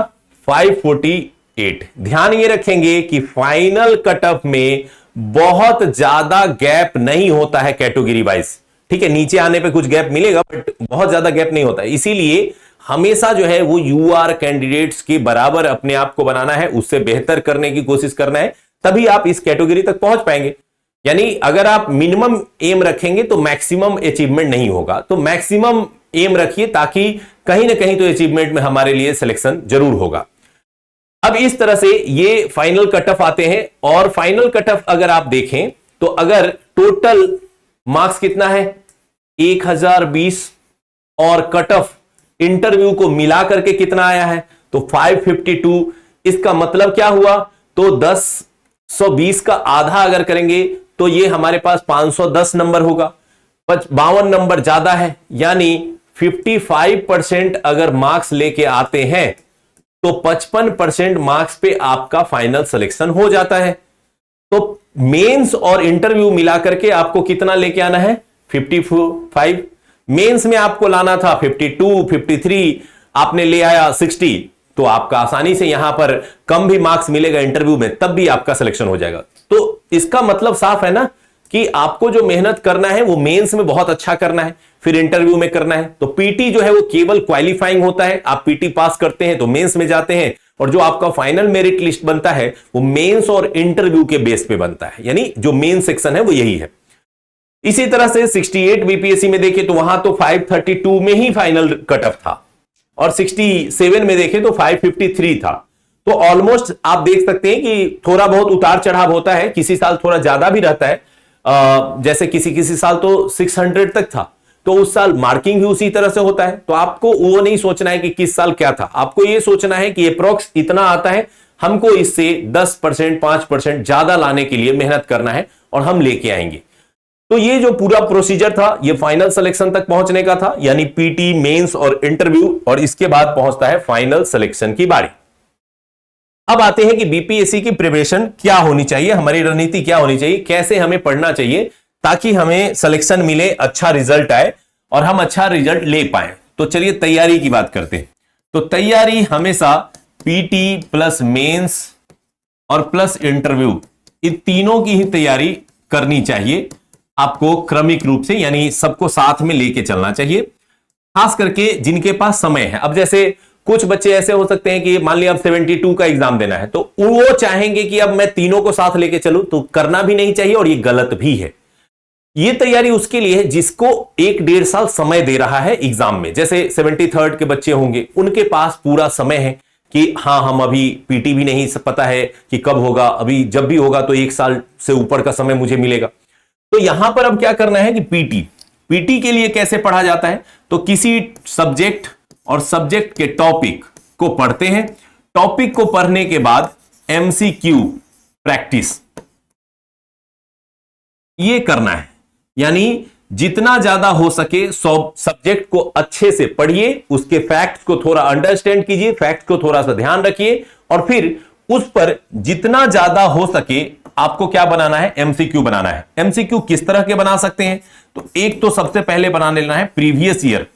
548। ध्यान ये रखेंगे कि फाइनल कट ऑफ में बहुत ज्यादा गैप नहीं होता है कैटेगरी वाइज। ठीक है, नीचे आने पे कुछ गैप मिलेगा बट बहुत ज्यादा गैप नहीं होता है, इसीलिए हमेशा जो है वो यूआर कैंडिडेट्स के बराबर अपने आप को बनाना है, उससे बेहतर करने की कोशिश करना है, तभी आप इस कैटेगरी तक पहुंच पाएंगे। यानी अगर आप मिनिमम एम रखेंगे तो मैक्सिमम अचीवमेंट नहीं होगा, तो मैक्सिमम एम रखिए ताकि कहीं ना कहीं तो अचीवमेंट में हमारे लिए सिलेक्शन जरूर होगा। अब इस तरह से ये फाइनल कट ऑफ आते हैं, और फाइनल कट ऑफ अगर आप देखें तो अगर टोटल मार्क्स कितना है 1020 और कट ऑफ इंटरव्यू को मिला करके कितना आया है, तो 552। इसका मतलब क्या हुआ, तो 120 का आधा अगर करेंगे तो ये हमारे पास 510 नंबर होगा, 52 नंबर ज्यादा है, यानी 55% अगर मार्क्स लेके आते हैं तो 55% मार्क्स पे आपका फाइनल सिलेक्शन हो जाता है। तो मेंस और इंटरव्यू मिलाकर के आपको कितना लेके आना है, 55। मेंस में आपको लाना था 52, 53, आपने ले आया 60, तो आपका आसानी से यहां पर कम भी मार्क्स मिलेगा इंटरव्यू में, तब भी आपका सिलेक्शन हो जाएगा। तो इसका मतलब साफ है ना कि आपको जो मेहनत करना है वो मेंस में बहुत अच्छा करना है, फिर इंटरव्यू में करना है। तो पीटी जो है वो केवल क्वालिफाइंग होता है, आप पीटी पास करते हैं तो मेंस में जाते हैं, और जो आपका फाइनल मेरिट लिस्ट बनता है वो मेंस और इंटरव्यू के बेस पे बनता है, यानी जो मेन सेक्शन है वो यही है। इसी तरह से 68 बीपीएससी में देखें तो वहां तो 532 में ही फाइनल कट ऑफ था, और 67 में देखें तो 553 था। तो ऑलमोस्ट आप देख सकते हैं कि थोड़ा बहुत उतार चढ़ाव होता है, किसी साल थोड़ा ज्यादा भी रहता है। जैसे किसी किसी साल तो 600 तक था, तो उस साल मार्किंग भी उसी तरह से होता है। तो आपको वो नहीं सोचना है कि किस साल क्या था, आपको ये सोचना है कि अप्रॉक्स इतना आता है, हमको इससे 10% 5% ज्यादा लाने के लिए मेहनत करना है और हम लेके आएंगे। तो ये जो पूरा प्रोसीजर था ये फाइनल सिलेक्शन तक पहुंचने का था, यानी पीटी, मेंस और इंटरव्यू, और इसके बाद पहुंचता है फाइनल सिलेक्शन की बारी। अब आते हैं कि बीपीएससी की प्रिपरेशन क्या होनी चाहिए, हमारी रणनीति क्या होनी चाहिए, कैसे हमें पढ़ना चाहिए ताकि हमें सिलेक्शन मिले, अच्छा रिजल्ट आए और हम अच्छा रिजल्ट ले पाए। तो चलिए तैयारी की बात करते हैं। तो तैयारी हमेशा पीटी प्लस मेंस और प्लस इंटरव्यू, इन तीनों की ही तैयारी करनी चाहिए आपको क्रमिक रूप से, यानी सबको साथ में लेके चलना चाहिए, खास करके जिनके पास समय है। अब जैसे कुछ बच्चे ऐसे हो सकते हैं कि मान लिया अब 72 का एग्जाम देना है, तो वो चाहेंगे कि अब मैं तीनों को साथ लेके चलूं, तो करना भी नहीं चाहिए और ये गलत भी है। ये तैयारी उसके लिए है जिसको 1-1.5 साल समय दे रहा है एग्जाम में। जैसे 73rd के बच्चे होंगे, उनके पास पूरा समय है कि हाँ हम अभी पीटी भी नहीं पता है कि कब होगा, अभी जब भी होगा तो 1 साल से ऊपर का समय मुझे मिलेगा। तो यहां पर अब क्या करना है कि पीटी के लिए कैसे पढ़ा जाता है, तो किसी सब्जेक्ट और सब्जेक्ट के टॉपिक को पढ़ते हैं, टॉपिक को पढ़ने के बाद एमसीक्यू प्रैक्टिस ये करना है, यानी जितना ज्यादा हो सके सब्जेक्ट को अच्छे से पढ़िए, उसके फैक्ट्स को थोड़ा अंडरस्टैंड कीजिए, फैक्ट्स को थोड़ा सा ध्यान रखिए और फिर उस पर जितना ज्यादा हो सके आपको क्या बनाना है, एमसीक्यू बनाना है। एमसीक्यू किस तरह के बना सकते हैं, तो एक तो सबसे पहले बना लेना है प्रीवियस ईयर,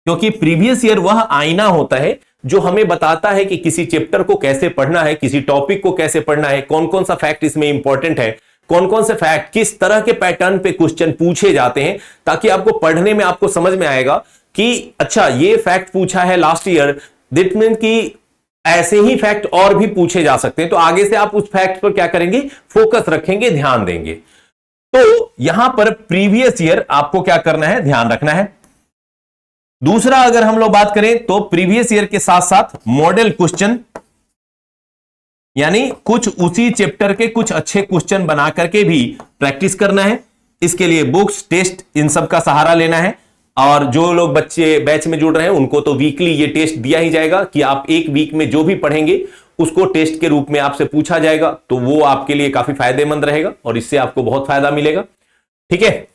क्योंकि प्रीवियस ईयर वह आईना होता है जो हमें बताता है कि किसी चैप्टर को कैसे पढ़ना है, किसी टॉपिक को कैसे पढ़ना है, कौन कौन सा फैक्ट इसमें इंपॉर्टेंट है, कौन कौन से फैक्ट किस तरह के पैटर्न पे क्वेश्चन पूछे जाते हैं, ताकि आपको पढ़ने में आपको समझ में आएगा कि अच्छा ये फैक्ट पूछा है लास्ट ईयर, दैट मीन कि ऐसे ही फैक्ट और भी पूछे जा सकते हैं। तो आगे से आप उस फैक्ट पर क्या करेंगे, फोकस रखेंगे, ध्यान देंगे। तो यहां पर प्रीवियस ईयर आपको क्या करना है, ध्यान रखना है। दूसरा अगर हम लोग बात करें तो प्रीवियस ईयर के साथ साथ मॉडल क्वेश्चन, यानी कुछ उसी चैप्टर के कुछ अच्छे क्वेश्चन बना करके भी प्रैक्टिस करना है। इसके लिए बुक्स, टेस्ट, इन सब का सहारा लेना है। और जो लोग बच्चे बैच में जुड़ रहे हैं उनको तो वीकली ये टेस्ट दिया ही जाएगा कि आप एक वीक में जो भी पढ़ेंगे उसको टेस्ट के रूप में आपसे पूछा जाएगा, तो वो आपके लिए काफी फायदेमंद रहेगा और इससे आपको बहुत फायदा मिलेगा। ठीक है,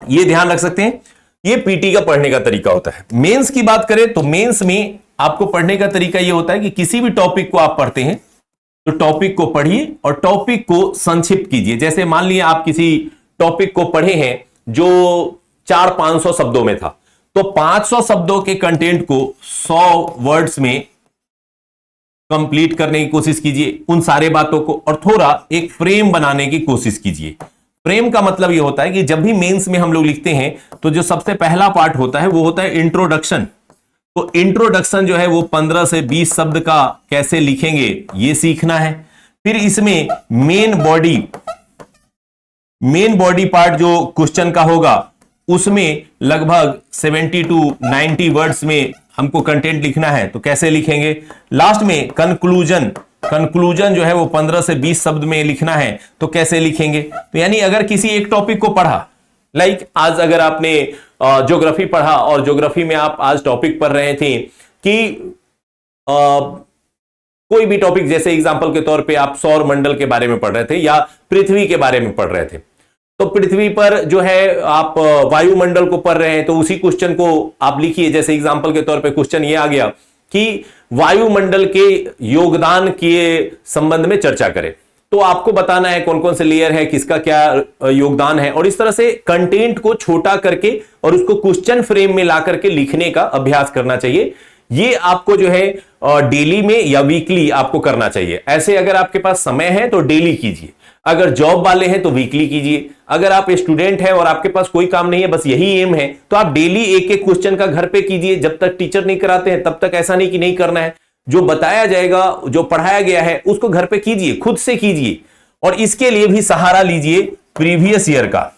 ये ध्यान रख सकते हैं। ये पीटी का पढ़ने का तरीका होता है। मेंस की बात करें तो मेंस में आपको पढ़ने का तरीका ये होता है कि किसी भी टॉपिक को आप पढ़ते हैं तो टॉपिक को पढ़िए और टॉपिक को संक्षिप्त कीजिए। जैसे मान लिया आप किसी टॉपिक को पढ़े हैं जो 400-500 शब्दों में था, तो 500 शब्दों के कंटेंट को 100 वर्ड्स में कंप्लीट करने की कोशिश कीजिए, उन सारे बातों को, और थोड़ा एक फ्रेम बनाने की कोशिश कीजिए। फ्रेम का मतलब यह होता है कि जब भी मेंस में हम लोग लिखते हैं तो जो सबसे पहला पार्ट होता है वो होता है इंट्रोडक्शन। तो इंट्रोडक्शन जो है वो 15 से 20 शब्द का कैसे लिखेंगे ये सीखना है। फिर इसमें मेन बॉडी पार्ट जो क्वेश्चन का होगा उसमें लगभग 70 to 90 वर्ड्स में हमको कंटेंट लिखना है, तो कैसे लिखेंगे। लास्ट में कंक्लूजन जो है वो 15 से 20 शब्द में लिखना है, तो कैसे लिखेंगे। तो यानी अगर किसी एक टॉपिक को पढ़ा, लाइक आज अगर आपने ज्योग्राफी पढ़ा और ज्योग्राफी में आप आज टॉपिक पढ़ रहे थे कि कोई भी टॉपिक, जैसे एग्जांपल के तौर पे आप सौर मंडल के बारे में पढ़ रहे थे या पृथ्वी के बारे में पढ़ रहे थे, तो पृथ्वी पर जो है आप वायुमंडल को पढ़ रहे हैं, तो उसी क्वेश्चन को आप लिखिए। जैसे एग्जांपल के तौर पे क्वेश्चन ये आ गया कि वायुमंडल के योगदान के संबंध में चर्चा करें, तो आपको बताना है कौन कौन से लेयर है, किसका क्या योगदान है, और इस तरह से कंटेंट को छोटा करके और उसको क्वेश्चन फ्रेम में ला करके लिखने का अभ्यास करना चाहिए। ये आपको जो है डेली में या वीकली आपको करना चाहिए। ऐसे अगर आपके पास समय है तो डेली कीजिए, अगर जॉब वाले हैं तो वीकली कीजिए, अगर आप स्टूडेंट हैं और आपके पास कोई काम नहीं है, बस यही एम है, तो आप डेली एक एक क्वेश्चन का घर पे कीजिए। जब तक टीचर नहीं कराते हैं तब तक ऐसा नहीं कि नहीं करना है, जो बताया जाएगा, जो पढ़ाया गया है उसको घर पे कीजिए, खुद से कीजिए। और इसके लिए भी सहारा लीजिए प्रीवियस ईयर का।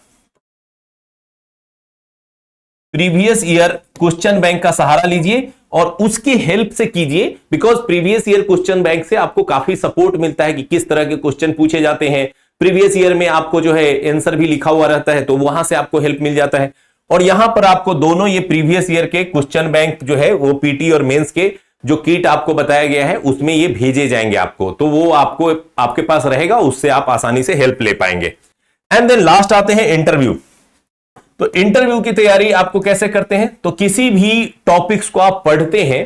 प्रीवियस ईयर क्वेश्चन बैंक का सहारा लीजिए और उसकी हेल्प से कीजिए, because previous year question bank से आपको काफी सपोर्ट मिलता है कि किस तरह के क्वेश्चन पूछे जाते हैं। प्रीवियस ईयर में आपको जो है आंसर भी लिखा हुआ रहता है, तो वहां से आपको हेल्प मिल जाता है। और यहां पर आपको दोनों ये प्रीवियस ईयर के क्वेश्चन बैंक जो है वो पीटी और मेंस के जो किट आपको बताया गया है उसमें ये भेजे जाएंगे आपको, तो वो आपको आपके पास रहेगा, उससे आप आसानी से हेल्प ले पाएंगे। एंड देन लास्ट आते हैं इंटरव्यू। तो इंटरव्यू की तैयारी आपको कैसे करते हैं, तो किसी भी टॉपिक्स को आप पढ़ते हैं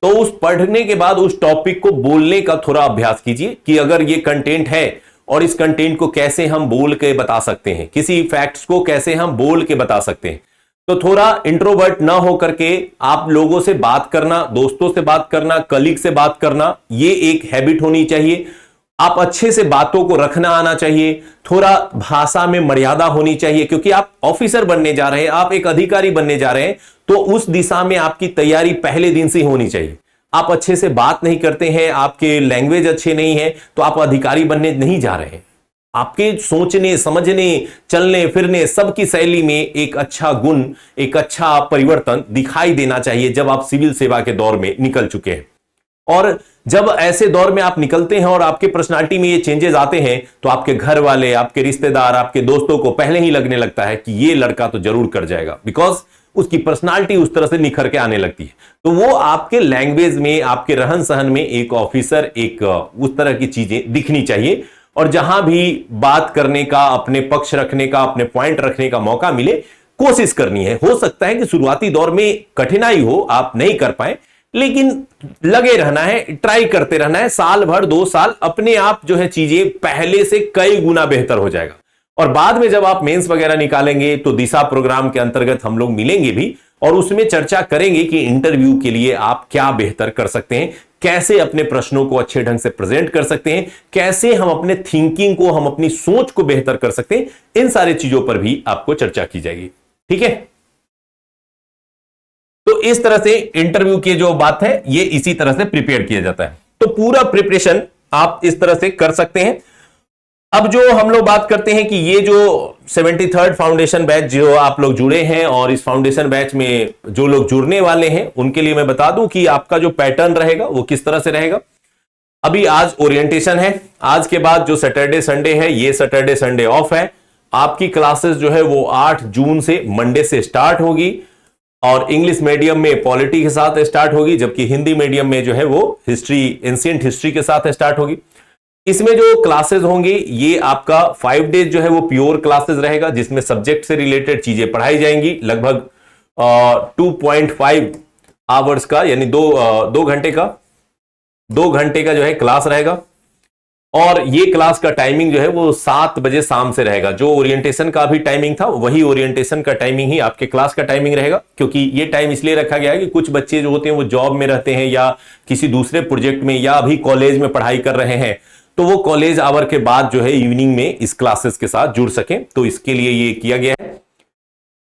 तो उस पढ़ने के बाद उस टॉपिक को बोलने का थोड़ा अभ्यास कीजिए कि अगर ये कंटेंट है और इस कंटेंट को कैसे हम बोल के बता सकते हैं, किसी फैक्ट्स को कैसे हम बोल के बता सकते हैं। तो थोड़ा इंट्रोवर्ट ना हो करके आप लोगों से बात करना, दोस्तों से बात करना, कलीग से बात करना, ये एक हैबिट होनी चाहिए। आप अच्छे से बातों को रखना आना चाहिए, थोड़ा भाषा में मर्यादा होनी चाहिए, क्योंकि आप ऑफिसर बनने जा रहे हैं, आप एक अधिकारी बनने जा रहे हैं, तो उस दिशा में आपकी तैयारी पहले दिन से होनी चाहिए। आप अच्छे से बात नहीं करते हैं, आपके लैंग्वेज अच्छे नहीं है, तो आप अधिकारी बनने नहीं जा रहे हैं। आपके सोचने, समझने, चलने फिरने सबकी शैली में एक अच्छा गुण, एक अच्छा परिवर्तन दिखाई देना चाहिए जब आप सिविल सेवा के दौर में निकल चुके हैं। और जब ऐसे दौर में आप निकलते हैं और आपके पर्सनालिटी में ये चेंजेस आते हैं, तो आपके घर वाले, आपके रिश्तेदार, आपके दोस्तों को पहले ही लगने लगता है कि ये लड़का तो जरूर कर जाएगा, बिकॉज उसकी पर्सनालिटी उस तरह से निखर के आने लगती है। तो वो आपके लैंग्वेज में, आपके रहन सहन में एक ऑफिसर, एक उस तरह की चीजें दिखनी चाहिए। और जहां भी बात करने का, अपने पक्ष रखने का, अपने पॉइंट रखने का मौका मिले, कोशिश करनी है। हो सकता है कि शुरुआती दौर में कठिनाई हो, आप नहीं कर पाए, लेकिन लगे रहना है, ट्राई करते रहना है। साल भर, 2 साल, अपने आप जो है चीजें पहले से कई गुना बेहतर हो जाएगा। और बाद में जब आप मेंस वगैरह निकालेंगे तो दिशा प्रोग्राम के अंतर्गत हम लोग मिलेंगे भी और उसमें चर्चा करेंगे कि इंटरव्यू के लिए आप क्या बेहतर कर सकते हैं, कैसे अपने प्रश्नों को अच्छे ढंग से प्रेजेंट कर सकते हैं, कैसे हम अपने थिंकिंग को, हम अपनी सोच को बेहतर कर सकते हैं। इन सारी चीजों पर भी आपको चर्चा की जाएगी। ठीक है, तो इस तरह से इंटरव्यू की जो बात है ये इसी तरह से प्रिपेयर किया जाता है। तो पूरा प्रिपरेशन आप इस तरह से कर सकते हैं। अब जो हम लोग बात करते हैं कि ये जो 73rd फाउंडेशन बैच जो आप लोग जुड़े हैं, और इस फाउंडेशन बैच में जो लोग जुड़ने वाले हैं उनके लिए मैं बता दूं कि आपका जो पैटर्न रहेगा वो किस तरह से रहेगा। अभी आज ओरिएंटेशन है, आज के बाद जो सैटरडे संडे है, ये सैटरडे संडे ऑफ है। आपकी क्लासेस जो है वो 8 जून से मंडे से स्टार्ट होगी, और इंग्लिश मीडियम में पॉलिटी के साथ स्टार्ट होगी, जबकि हिंदी मीडियम में जो है वो हिस्ट्री, एंशिएंट हिस्ट्री के साथ स्टार्ट होगी। इसमें जो क्लासेस होंगी ये आपका 5 डेज जो है वो प्योर क्लासेस रहेगा, जिसमें सब्जेक्ट से रिलेटेड चीजें पढ़ाई जाएंगी। लगभग 2.5 आवर्स का, यानी 2 घंटे का जो है क्लास रहेगा। और ये क्लास का टाइमिंग जो है वो 7 बजे शाम से रहेगा। जो ओरिएंटेशन का भी टाइमिंग था वही ओरिएंटेशन का टाइमिंग ही आपके क्लास का टाइमिंग रहेगा, क्योंकि ये टाइम इसलिए रखा गया है कि कुछ बच्चे जो होते हैं वो जॉब में रहते हैं या किसी दूसरे प्रोजेक्ट में या अभी कॉलेज में पढ़ाई कर रहे हैं, तो वो कॉलेज आवर के बाद जो है इवनिंग में इस क्लासेस के साथ जुड़ सकें, तो इसके लिए ये किया गया है।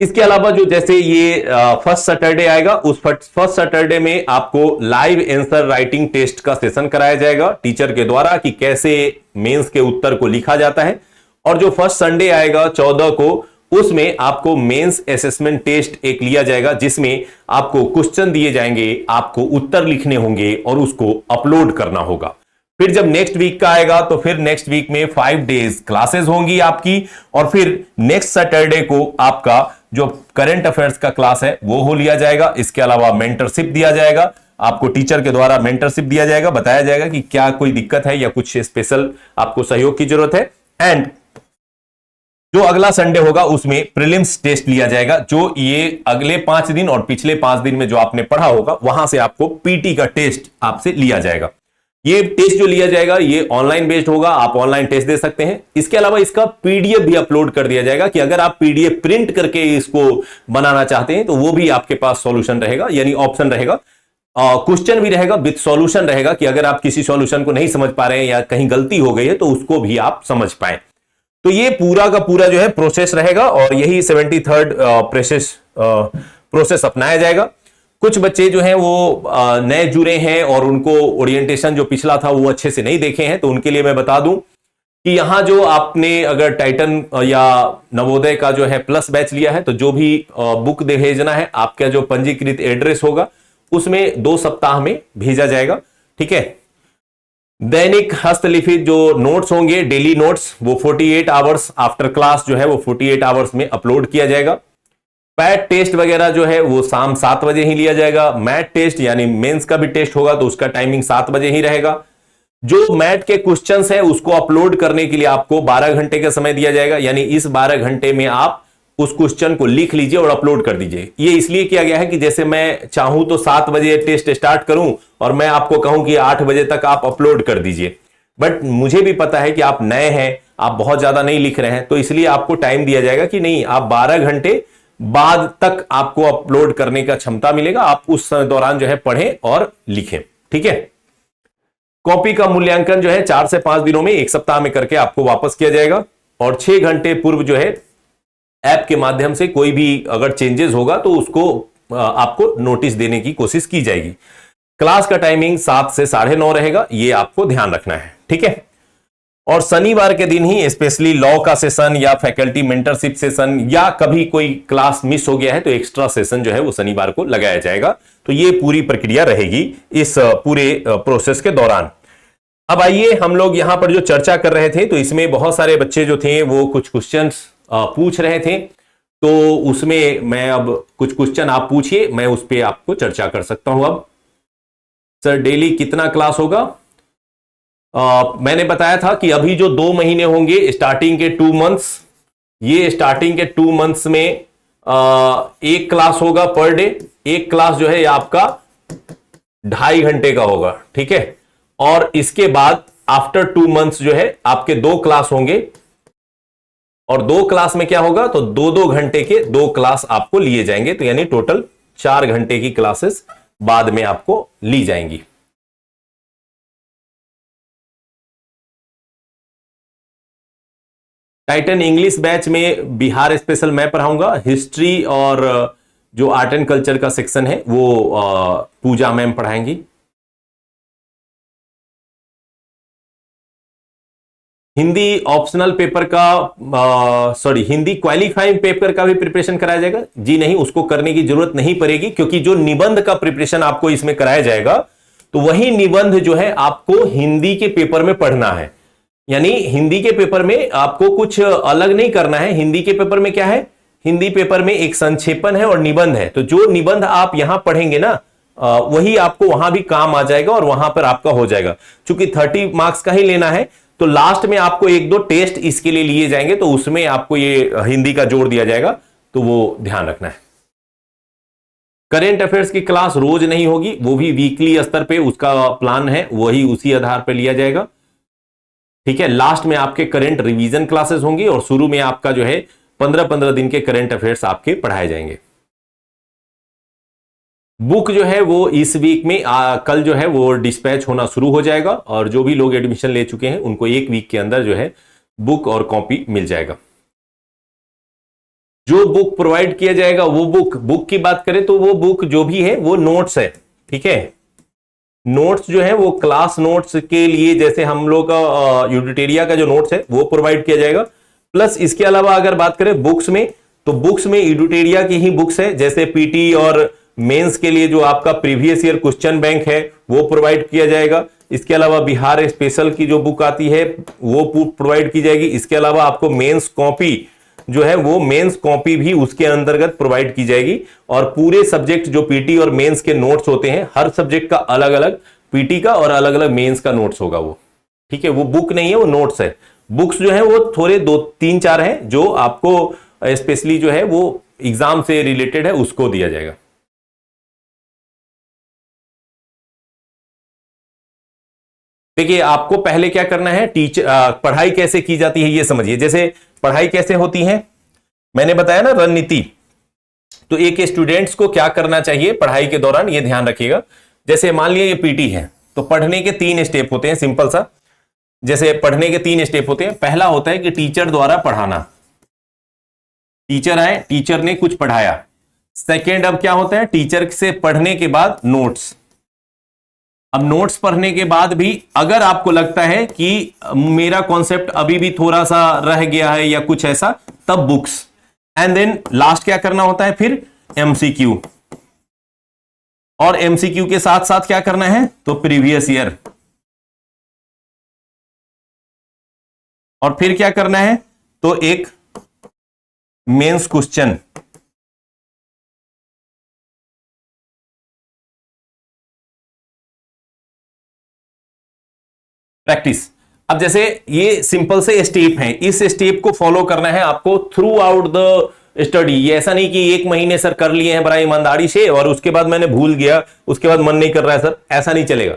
इसके अलावा जो जैसे ये फर्स्ट सैटरडे आएगा, उस फर्स्ट सैटरडे में आपको लाइव आंसर राइटिंग टेस्ट का सेशन कराया जाएगा टीचर के द्वारा कि कैसे मेंस के उत्तर को लिखा जाता है। और जो फर्स्ट संडे आएगा 14 को, उसमें आपको मेंस असेसमेंट टेस्ट एक लिया जाएगा, जिसमें आपको क्वेश्चन दिए जाएंगे, आपको उत्तर लिखने होंगे और उसको अपलोड करना होगा। फिर जब नेक्स्ट वीक का आएगा तो फिर नेक्स्ट वीक में 5 डेज क्लासेस होंगी आपकी, और फिर नेक्स्ट सैटरडे को आपका जो करंट अफेयर्स का क्लास है वो हो लिया जाएगा। इसके अलावा मेंटरशिप दिया जाएगा, आपको टीचर के द्वारा मेंटरशिप दिया जाएगा, बताया जाएगा कि क्या कोई दिक्कत है या कुछ स्पेशल आपको सहयोग की जरूरत है। एंड जो अगला संडे होगा उसमें प्रीलिम्स टेस्ट लिया जाएगा, जो ये अगले 5 दिन और पिछले 5 दिन में जो आपने पढ़ा होगा वहां से आपको पीटी का टेस्ट आपसे लिया जाएगा। ये टेस्ट जो लिया जाएगा ये ऑनलाइन बेस्ड होगा, आप ऑनलाइन टेस्ट दे सकते हैं। इसके अलावा इसका पीडीएफ भी अपलोड कर दिया जाएगा कि अगर आप पीडीएफ प्रिंट करके इसको बनाना चाहते हैं तो वो भी आपके पास सॉल्यूशन रहेगा, यानी ऑप्शन रहेगा। क्वेश्चन भी रहेगा विद सॉल्यूशन रहेगा कि अगर आप किसी सॉल्यूशन को नहीं समझ पा रहे हैं या कहीं गलती हो गई है तो उसको भी आप समझ पाए। तो ये पूरा का पूरा जो है प्रोसेस रहेगा, और यही 73rd प्रोसेस अपनाया जाएगा। कुछ बच्चे जो हैं वो नए जुड़े हैं और उनको ओरिएंटेशन जो पिछला था वो अच्छे से नहीं देखे हैं, तो उनके लिए मैं बता दूं कि यहां जो आपने अगर टाइटन या नवोदय का जो है प्लस बैच लिया है, तो जो भी बुक भेजना है, आपका जो पंजीकृत एड्रेस होगा उसमें 2 सप्ताह में भेजा जाएगा। ठीक है। दैनिक हस्तलिखित जो नोट्स होंगे, डेली नोट्स, वो 48 आवर्स आफ्टर क्लास जो है वो 48 आवर्स में अपलोड किया जाएगा। पैट टेस्ट वगैरह जो है वो शाम 7 बजे ही लिया जाएगा। मैट टेस्ट यानी मेंस का भी टेस्ट होगा तो उसका टाइमिंग 7 बजे ही रहेगा। जो मैट के क्वेश्चंस है उसको अपलोड करने के लिए आपको 12 घंटे का समय दिया जाएगा, यानी इस 12 घंटे में आप उस क्वेश्चन को लिख लीजिए और अपलोड कर दीजिए। ये इसलिए किया गया है कि जैसे मैं चाहूं तो 7 बजे टेस्ट स्टार्ट करूं और मैं आपको कहूं कि 8 बजे तक आप अपलोड कर दीजिए, बट मुझे भी पता है कि आप नए हैं, आप बहुत ज्यादा नहीं लिख रहे हैं, तो इसलिए आपको टाइम दिया जाएगा कि नहीं, आप 12 घंटे बाद तक आपको अपलोड करने का क्षमता मिलेगा, आप उस समय दौरान जो है पढ़ें और लिखें। ठीक है। कॉपी का मूल्यांकन जो है 4 से 5 दिनों में, 1 सप्ताह में करके आपको वापस किया जाएगा, और 6 घंटे पूर्व जो है ऐप के माध्यम से कोई भी अगर चेंजेस होगा तो उसको आपको नोटिस देने की कोशिश की जाएगी। क्लास का टाइमिंग 7 से 9:30 रहेगा, ये आपको ध्यान रखना है। ठीक है। और शनिवार के दिन ही स्पेशली लॉ का सेशन या फैकल्टी मेंटरशिप सेशन या कभी कोई क्लास मिस हो गया है तो एक्स्ट्रा सेशन जो है वो शनिवार को लगाया जाएगा। तो ये पूरी प्रक्रिया रहेगी इस पूरे प्रोसेस के दौरान। अब आइए हम लोग यहां पर जो चर्चा कर रहे थे, तो इसमें बहुत सारे बच्चे जो थे वो कुछ क्वेश्चंस पूछ रहे थे, तो उसमें मैं अब कुछ क्वेश्चन आप पूछिए, मैं उस पर आपको चर्चा कर सकता हूं। अब सर डेली कितना क्लास होगा? मैंने बताया था कि अभी जो 2 महीने होंगे, स्टार्टिंग के 2 मंथ्स, ये स्टार्टिंग के 2 मंथ्स में 1 क्लास होगा पर डे। 1 क्लास जो है ये आपका 2.5 घंटे का होगा। ठीक है। और इसके बाद आफ्टर 2 मंथ्स जो है आपके 2 क्लास होंगे, और 2 क्लास में क्या होगा, तो 2-2 घंटे के 2 क्लास आपको लिए जाएंगे, तो यानी टोटल 4 घंटे की क्लासेस बाद में आपको ली जाएंगी। टाइटन इंग्लिश बैच में बिहार स्पेशल मैं पढ़ाऊंगा। हिस्ट्री और जो आर्ट एंड कल्चर का सेक्शन है वो पूजा मैम पढ़ाएंगी। हिंदी ऑप्शनल पेपर का हिंदी क्वालिफाइंग पेपर का भी प्रिपरेशन कराया जाएगा। जी नहीं, उसको करने की जरूरत नहीं पड़ेगी, क्योंकि जो निबंध का प्रिपरेशन आपको इसमें कराया जाएगा तो वही निबंध जो है आपको हिंदी के पेपर में पढ़ना है। यानी हिंदी के पेपर में आपको कुछ अलग नहीं करना है। हिंदी के पेपर में क्या है, हिंदी पेपर में एक संक्षेपण है और निबंध है, तो जो निबंध आप यहां पढ़ेंगे ना वही आपको वहां भी काम आ जाएगा और वहां पर आपका हो जाएगा। चूंकि 30 मार्क्स का ही लेना है तो लास्ट में आपको 1-2 टेस्ट इसके लिए लिए जाएंगे, तो उसमें आपको ये हिंदी का जोड़ दिया जाएगा, तो वो ध्यान रखना है। करेंट अफेयर्स की क्लास रोज नहीं होगी, वो भी वीकली स्तर पे उसका प्लान है, वही उसी आधार पर लिया जाएगा। ठीक है। लास्ट में आपके करंट रिवीजन क्लासेस होंगी और शुरू में आपका जो है 15-15 दिन के करंट अफेयर्स आपके पढ़ाए जाएंगे। बुक जो है वो इस वीक में कल जो है वो डिस्पैच होना शुरू हो जाएगा, और जो भी लोग एडमिशन ले चुके हैं उनको 1 वीक के अंदर जो है बुक और कॉपी मिल जाएगा। जो बुक प्रोवाइड किया जाएगा वो बुक की बात करें तो वो बुक जो भी है वो नोट्स है। ठीक है। नोट्स जो है वो क्लास नोट्स के लिए, जैसे हम लोग का यूडिटेरिया का जो नोट्स है वो प्रोवाइड किया जाएगा। प्लस इसके अलावा अगर बात करें बुक्स में, तो बुक्स में यूडिटेरिया की ही बुक्स है, जैसे पीटी और मेंस के लिए जो आपका प्रीवियस ईयर क्वेश्चन बैंक है वो प्रोवाइड किया जाएगा। इसके अलावा बिहार स्पेशल की जो बुक आती है वो प्रोवाइड की जाएगी। इसके अलावा आपको मेंस कॉपी जो है वो मेंस कॉपी भी उसके अंतर्गत प्रोवाइड की जाएगी, और पूरे सब्जेक्ट जो पीटी और मेंस के नोट्स होते हैं, हर सब्जेक्ट का अलग अलग पीटी का और अलग अलग मेंस का नोट्स होगा वो। ठीक है। वो बुक नहीं है, वो नोट्स है। बुक्स जो है वो थोड़े 2-3-4 हैं जो आपको स्पेशली जो है वो एग्जाम से रिलेटेड है, उसको दिया जाएगा। देखिए आपको पहले क्या करना है, पढ़ाई कैसे की जाती है ये समझिए। जैसे पढ़ाई कैसे होती है, मैंने बताया ना रणनीति, तो एक स्टूडेंट्स को क्या करना चाहिए पढ़ाई के दौरान, ये ध्यान रखिएगा। जैसे मान लिया ये पीटी है, तो पढ़ने के 3 स्टेप होते हैं, सिंपल सा। जैसे पढ़ने के 3 स्टेप होते हैं। पहला होता है कि टीचर द्वारा पढ़ाना, टीचर आए, टीचर ने कुछ पढ़ाया। सेकेंड अब क्या होता है, टीचर से पढ़ने के बाद नोट्स। अब नोट्स पढ़ने के बाद भी अगर आपको लगता है कि मेरा कॉन्सेप्ट अभी भी थोड़ा सा रह गया है या कुछ ऐसा, तब बुक्स, एंड देन लास्ट क्या करना होता है फिर एमसीक्यू, और एमसीक्यू के साथ साथ क्या करना है तो प्रीवियस ईयर, और फिर क्या करना है तो एक मेंस क्वेश्चन। प्रैक्टिस। अब जैसे ये सिंपल से स्टेप हैं, इस स्टेप को फॉलो करना है आपको थ्रू आउट द स्टडी। ये ऐसा नहीं कि एक महीने सर कर लिए हैं बड़ा ईमानदारी से और उसके बाद मैंने भूल गया, उसके बाद मन नहीं कर रहा है सर, ऐसा नहीं चलेगा।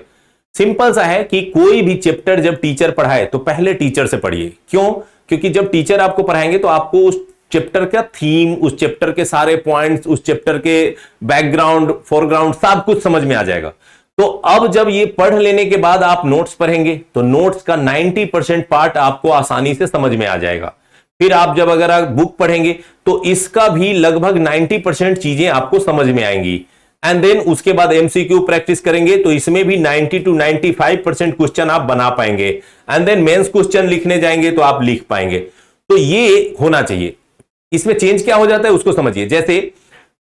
सिंपल सा है कि कोई भी चैप्टर जब टीचर पढ़ाए तो पहले टीचर से पढ़िए। क्यों? क्योंकि जब टीचर आपको पढ़ाएंगे तो आपको उस चैप्टर का थीम, उस चैप्टर के सारे पॉइंट्स, उस चैप्टर के बैकग्राउंड, फोरग्राउंड सब कुछ समझ में आ जाएगा। तो अब जब ये पढ़ लेने के बाद आप नोट्स पढ़ेंगे तो नोट्स का 90% पार्ट आपको आसानी से समझ में आ जाएगा। फिर आप जब अगर आप बुक पढ़ेंगे तो इसका भी लगभग 90% चीजें आपको समझ में आएंगी। एंड देन उसके बाद एमसीक्यू प्रैक्टिस करेंगे तो इसमें भी 90 to 95% क्वेश्चन आप बना पाएंगे। एंड देन मेंस क्वेश्चन लिखने जाएंगे तो आप लिख पाएंगे। तो ये होना चाहिए। इसमें चेंज क्या हो जाता है उसको समझिए। जैसे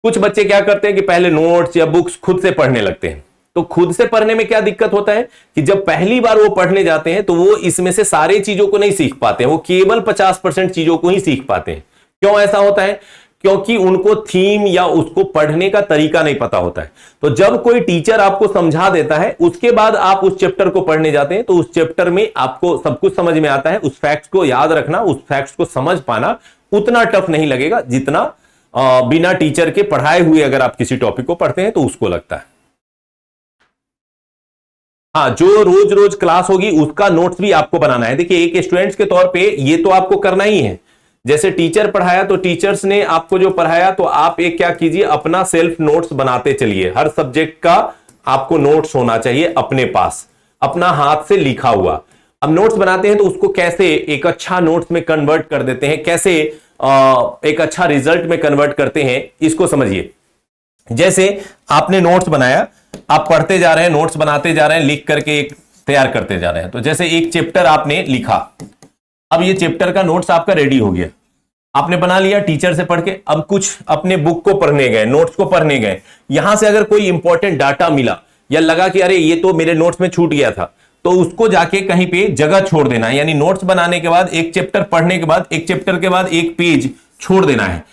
कुछ बच्चे क्या करते हैं कि पहले नोट्स या बुक्स खुद से पढ़ने लगते हैं। तो खुद से पढ़ने में क्या दिक्कत होता है कि जब पहली बार वो पढ़ने जाते हैं तो वो इसमें से सारे चीजों को नहीं सीख पाते हैं, वो केवल 50% चीजों को ही सीख पाते हैं। क्यों ऐसा होता है? क्योंकि उनको थीम या उसको पढ़ने का तरीका नहीं पता होता है। तो जब कोई टीचर आपको समझा देता है उसके बाद आप उस चैप्टर को पढ़ने जाते हैं तो उस चैप्टर में आपको सब कुछ समझ में आता है। उस फैक्ट्स को याद रखना, उस फैक्ट्स को समझ पाना उतना टफ नहीं लगेगा जितना बिना टीचर के पढ़ाए हुए अगर आप किसी टॉपिक को पढ़ते हैं तो उसको लगता है। हाँ, जो रोज रोज क्लास होगी उसका नोट्स भी आपको बनाना है। देखिए एक स्टूडेंट्स के तौर पे ये तो आपको करना ही है। जैसे टीचर पढ़ाया तो टीचर्स ने आपको जो पढ़ाया तो आप एक क्या कीजिए, अपना सेल्फ नोट्स बनाते चलिए। हर सब्जेक्ट का आपको नोट्स होना चाहिए अपने पास, अपना हाथ से लिखा हुआ। अब नोट्स बनाते हैं तो उसको कैसे एक अच्छा नोट्स में कन्वर्ट कर देते हैं, कैसे एक अच्छा रिजल्ट में कन्वर्ट करते हैं, इसको समझिए। जैसे आपने नोट्स बनाया, आप पढ़ते जा रहे हैं, नोट्स बनाते जा रहे हैं, लिख करके एक तैयार करते जा रहे हैं। तो जैसे एक चैप्टर आपने लिखा, अब ये चैप्टर का नोट्स आपका रेडी हो गया, आपने बना लिया टीचर से पढ़ के। अब कुछ अपने बुक को पढ़ने गए, नोट्स को पढ़ने गए, यहां से अगर कोई इंपॉर्टेंट डाटा मिला या लगा कि अरे ये तो मेरे नोट्स में छूट गया था, तो उसको जाके कहीं पे जगह छोड़ देना है। यानी नोट्स बनाने के बाद एक चैप्टर पढ़ने के बाद एक चैप्टर के बाद एक पेज छोड़ देना है,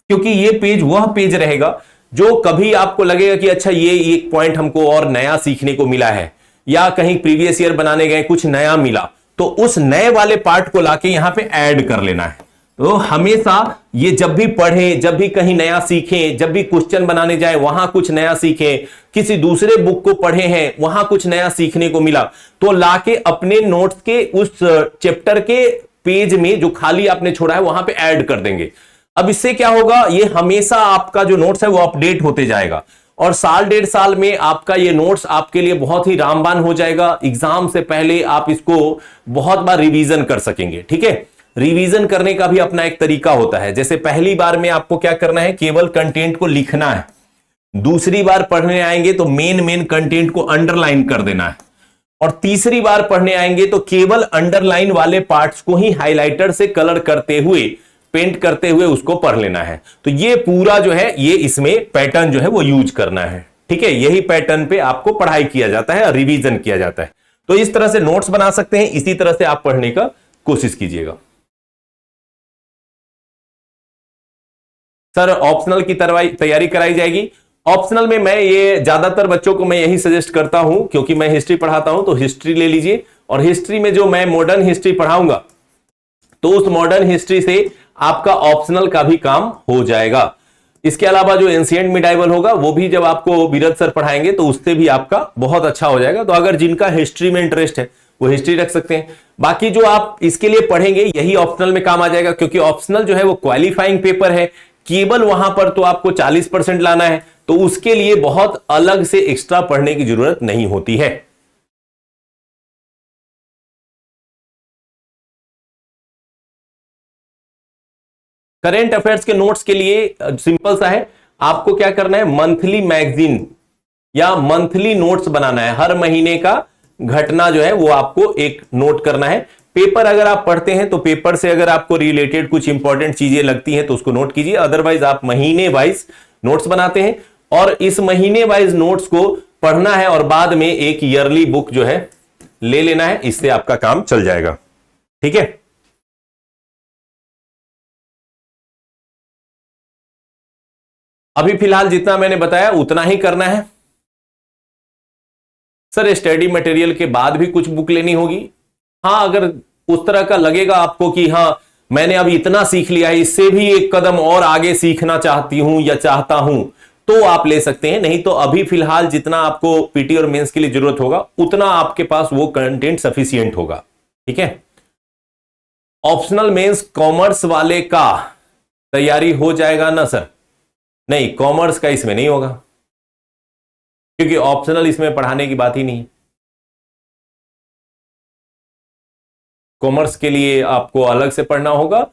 क्योंकि ये पेज वह पेज रहेगा जो कभी आपको लगेगा कि अच्छा ये एक पॉइंट हमको और नया सीखने को मिला है, या कहीं प्रीवियस ईयर बनाने गए कुछ नया मिला, तो उस नए वाले पार्ट को लाके यहां पे ऐड कर लेना है। तो हमेशा ये जब भी पढ़ें, जब भी कहीं नया सीखें, जब भी क्वेश्चन बनाने जाए वहां कुछ नया सीखें, किसी दूसरे बुक को पढ़े हैं वहां कुछ नया सीखने को मिला, तो लाके अपने नोट्स के उस चैप्टर के पेज में जो खाली आपने छोड़ा है वहां पे ऐड कर देंगे। अब इससे क्या होगा, ये हमेशा आपका जो नोट्स है वो अपडेट होते जाएगा और साल डेढ़ साल में आपका ये नोट्स आपके लिए बहुत ही रामबान हो जाएगा। एग्जाम से पहले आप इसको बहुत बार रिवीजन कर सकेंगे। ठीक है, रिवीजन करने का भी अपना एक तरीका होता है। जैसे पहली बार में आपको क्या करना है, केवल कंटेंट को लिखना है। दूसरी बार पढ़ने आएंगे तो मेन कंटेंट को अंडरलाइन कर देना है, और तीसरी बार पढ़ने आएंगे तो केवल अंडरलाइन वाले पार्ट्स को ही हाइलाइटर से कलर करते हुए, पेंट करते हुए उसको पढ़ लेना है। तो ये पूरा जो है ये इसमें पैटर्न जो है वो यूज करना है। ठीक है, यही पैटर्न पे आपको पढ़ाई किया जाता है और रिवीजन किया जाता है। तो इस तरह से नोट्स बना सकते हैं, इसी तरह से आप पढ़ने का कोशिश कीजिएगा। सर ऑप्शनल की तैयारी कराई जाएगी। ऑप्शनल में मैं ये ज्यादातर बच्चों को मैं यही सजेस्ट करता हूं, क्योंकि मैं हिस्ट्री पढ़ाता हूं, तो हिस्ट्री ले लीजिए। और हिस्ट्री में जो मैं मॉडर्न हिस्ट्री पढ़ाऊंगा तो उस मॉडर्न हिस्ट्री से आपका ऑप्शनल का भी काम हो जाएगा। इसके अलावा जो एंशिएंट मिडाइवल होगा वो भी जब आपको बीरज सर पढ़ाएंगे तो उससे भी आपका बहुत अच्छा हो जाएगा। तो अगर जिनका हिस्ट्री में इंटरेस्ट है वो हिस्ट्री रख सकते हैं। बाकी जो आप इसके लिए पढ़ेंगे यही ऑप्शनल में काम आ जाएगा, क्योंकि ऑप्शनल जो है वो क्वालिफाइंग पेपर है। केवल वहां पर तो आपको 40% लाना है, तो उसके लिए बहुत अलग से एक्स्ट्रा पढ़ने की जरूरत नहीं होती है। करेंट अफेयर्स के नोट्स के लिए सिंपल सा है, आपको क्या करना है, मंथली मैगजीन या मंथली नोट्स बनाना है, हर महीने का घटना जो है वो आपको एक नोट करना है। पेपर अगर आप पढ़ते हैं तो पेपर से अगर आपको रिलेटेड कुछ इंपॉर्टेंट चीजें लगती हैं तो उसको नोट कीजिए, अदरवाइज आप महीने वाइज नोट्स बनाते हैं और इस महीने वाइज नोट्स को पढ़ना है और बाद में एक ईयरली बुक जो है ले लेना है, इससे आपका काम चल जाएगा। ठीक है, अभी फिलहाल जितना मैंने बताया उतना ही करना है। सर स्टडी मटेरियल के बाद भी कुछ बुक लेनी होगी? हाँ, अगर उस तरह का लगेगा आपको कि हाँ मैंने अब इतना सीख लिया है, इससे भी एक कदम और आगे सीखना चाहती हूं या चाहता हूं, तो आप ले सकते हैं। नहीं तो अभी फिलहाल जितना आपको पीटी और मेंस के लिए जरूरत होगा उतना आपके पास वो कंटेंट सफिशिएंट होगा। ठीक है, ऑप्शनल मेंस कॉमर्स वाले का तैयारी हो जाएगा ना सर? नहीं, कॉमर्स का इसमें नहीं होगा क्योंकि ऑप्शनल इसमें पढ़ाने की बात ही नहीं। कॉमर्स के लिए आपको अलग से पढ़ना होगा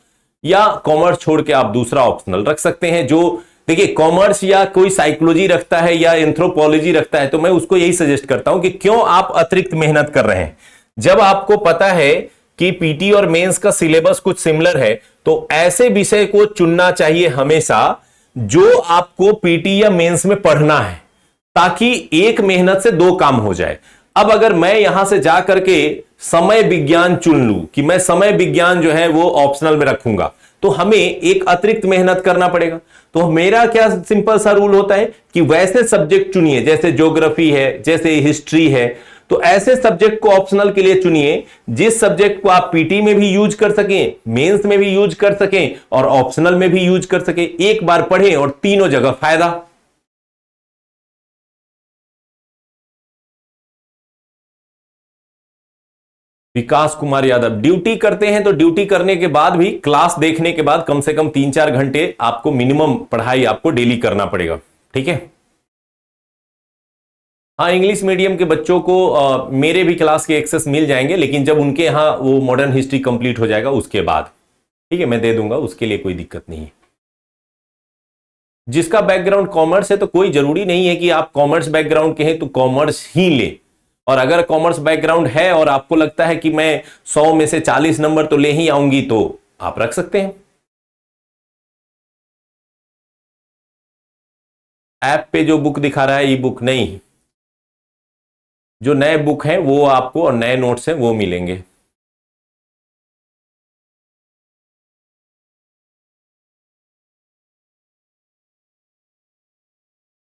या कॉमर्स छोड़ के आप दूसरा ऑप्शनल रख सकते हैं। जो देखिए कॉमर्स या कोई साइकोलॉजी रखता है या एंथ्रोपोलॉजी रखता है तो मैं उसको यही सजेस्ट करता हूं कि क्यों आप अतिरिक्त मेहनत कर रहे हैं। जब आपको पता है कि पीटी और मेंस का सिलेबस कुछ सिमिलर है तो ऐसे विषय को चुनना चाहिए हमेशा जो आपको पीटी या मेंस में पढ़ना है, ताकि एक मेहनत से दो काम हो जाए। अब अगर मैं यहां से जा करके समय विज्ञान चुन लूं कि मैं समय विज्ञान जो है वो ऑप्शनल में रखूंगा तो हमें एक अतिरिक्त मेहनत करना पड़ेगा। तो मेरा क्या सिंपल सा रूल होता है कि वैसे सब्जेक्ट चुनिए, जैसे ज्योग्राफी है, जैसे हिस्ट्री है, तो ऐसे सब्जेक्ट को ऑप्शनल के लिए चुनिए जिस सब्जेक्ट को आप पीटी में भी यूज कर सकें, मेंस में भी यूज कर सकें और ऑप्शनल में भी यूज कर सकें। एक बार पढ़ें और तीनों जगह फायदा। विकास कुमार यादव, ड्यूटी करते हैं तो ड्यूटी करने के बाद भी क्लास देखने के बाद कम से कम 3-4 घंटे आपको मिनिमम पढ़ाई आपको डेली करना पड़ेगा। ठीक है, हाँ, इंग्लिश मीडियम के बच्चों को मेरे भी क्लास के एक्सेस मिल जाएंगे, लेकिन जब उनके यहाँ वो मॉडर्न हिस्ट्री कंप्लीट हो जाएगा उसके बाद। ठीक है, मैं दे दूंगा, उसके लिए कोई दिक्कत नहीं है। जिसका बैकग्राउंड कॉमर्स है तो कोई जरूरी नहीं है कि आप कॉमर्स बैकग्राउंड के हैं तो कॉमर्स ही ले, और अगर कॉमर्स बैकग्राउंड है और आपको लगता है कि मैं 100 में से 40 नंबर तो ले ही आऊंगी तो आप रख सकते हैं। ऐप पे जो बुक दिखा रहा है ई बुक नहीं, जो नए बुक हैं वो आपको और नए नोट्स हैं वो मिलेंगे।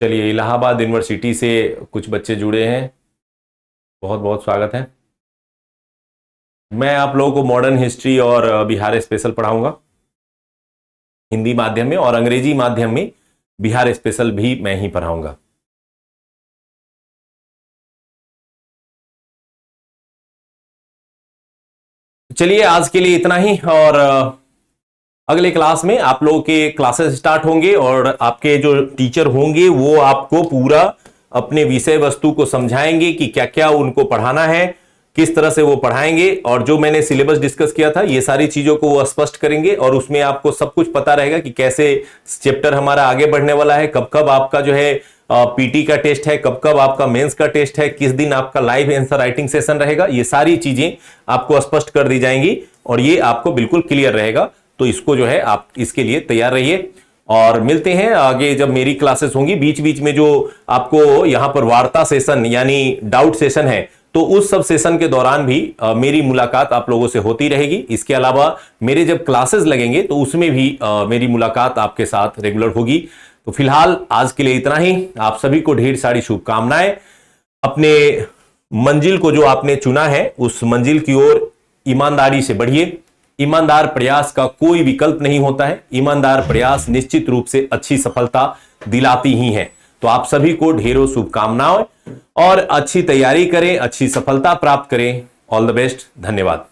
चलिए, इलाहाबाद यूनिवर्सिटी से कुछ बच्चे जुड़े हैं, बहुत बहुत स्वागत है। मैं आप लोगों को मॉडर्न हिस्ट्री और बिहार स्पेशल पढ़ाऊंगा हिंदी माध्यम में, और अंग्रेजी माध्यम में बिहार स्पेशल भी मैं ही पढ़ाऊंगा। चलिए, आज के लिए इतना ही, और अगले क्लास में आप लोगों के क्लासेस स्टार्ट होंगे और आपके जो टीचर होंगे वो आपको पूरा अपने विषय वस्तु को समझाएंगे कि क्या क्या उनको पढ़ाना है, किस तरह से वो पढ़ाएंगे, और जो मैंने सिलेबस डिस्कस किया था ये सारी चीजों को वो स्पष्ट करेंगे और उसमें आपको सब कुछ पता रहेगा कि कैसे चैप्टर हमारा आगे बढ़ने वाला है, कब कब आपका जो है पीटी का टेस्ट है, कब कब आपका मेंस का टेस्ट है, किस दिन आपका लाइव आंसर राइटिंग सेशन रहेगा। ये सारी चीजें आपको स्पष्ट कर दी जाएंगी और ये आपको बिल्कुल क्लियर रहेगा। तो इसको जो है आप इसके लिए तैयार रहिए और मिलते हैं आगे जब मेरी क्लासेस होंगी। बीच बीच में जो आपको यहां पर वार्ता सेशन यानी डाउट सेशन है तो उस सब सेशन के दौरान भी मेरी मुलाकात आप लोगों से होती रहेगी। इसके अलावा मेरे जब क्लासेस लगेंगे तो उसमें भी मेरी मुलाकात आपके साथ रेगुलर होगी। तो फिलहाल आज के लिए इतना ही। आप सभी को ढेर सारी शुभकामनाएं। अपने मंजिल को जो आपने चुना है उस मंजिल की ओर ईमानदारी से बढ़िए। ईमानदार प्रयास का कोई विकल्प नहीं होता है। ईमानदार प्रयास निश्चित रूप से अच्छी सफलता दिलाती ही है। तो आप सभी को ढेरों शुभकामनाएं और अच्छी तैयारी करें, अच्छी सफलता प्राप्त करें। All the best. धन्यवाद।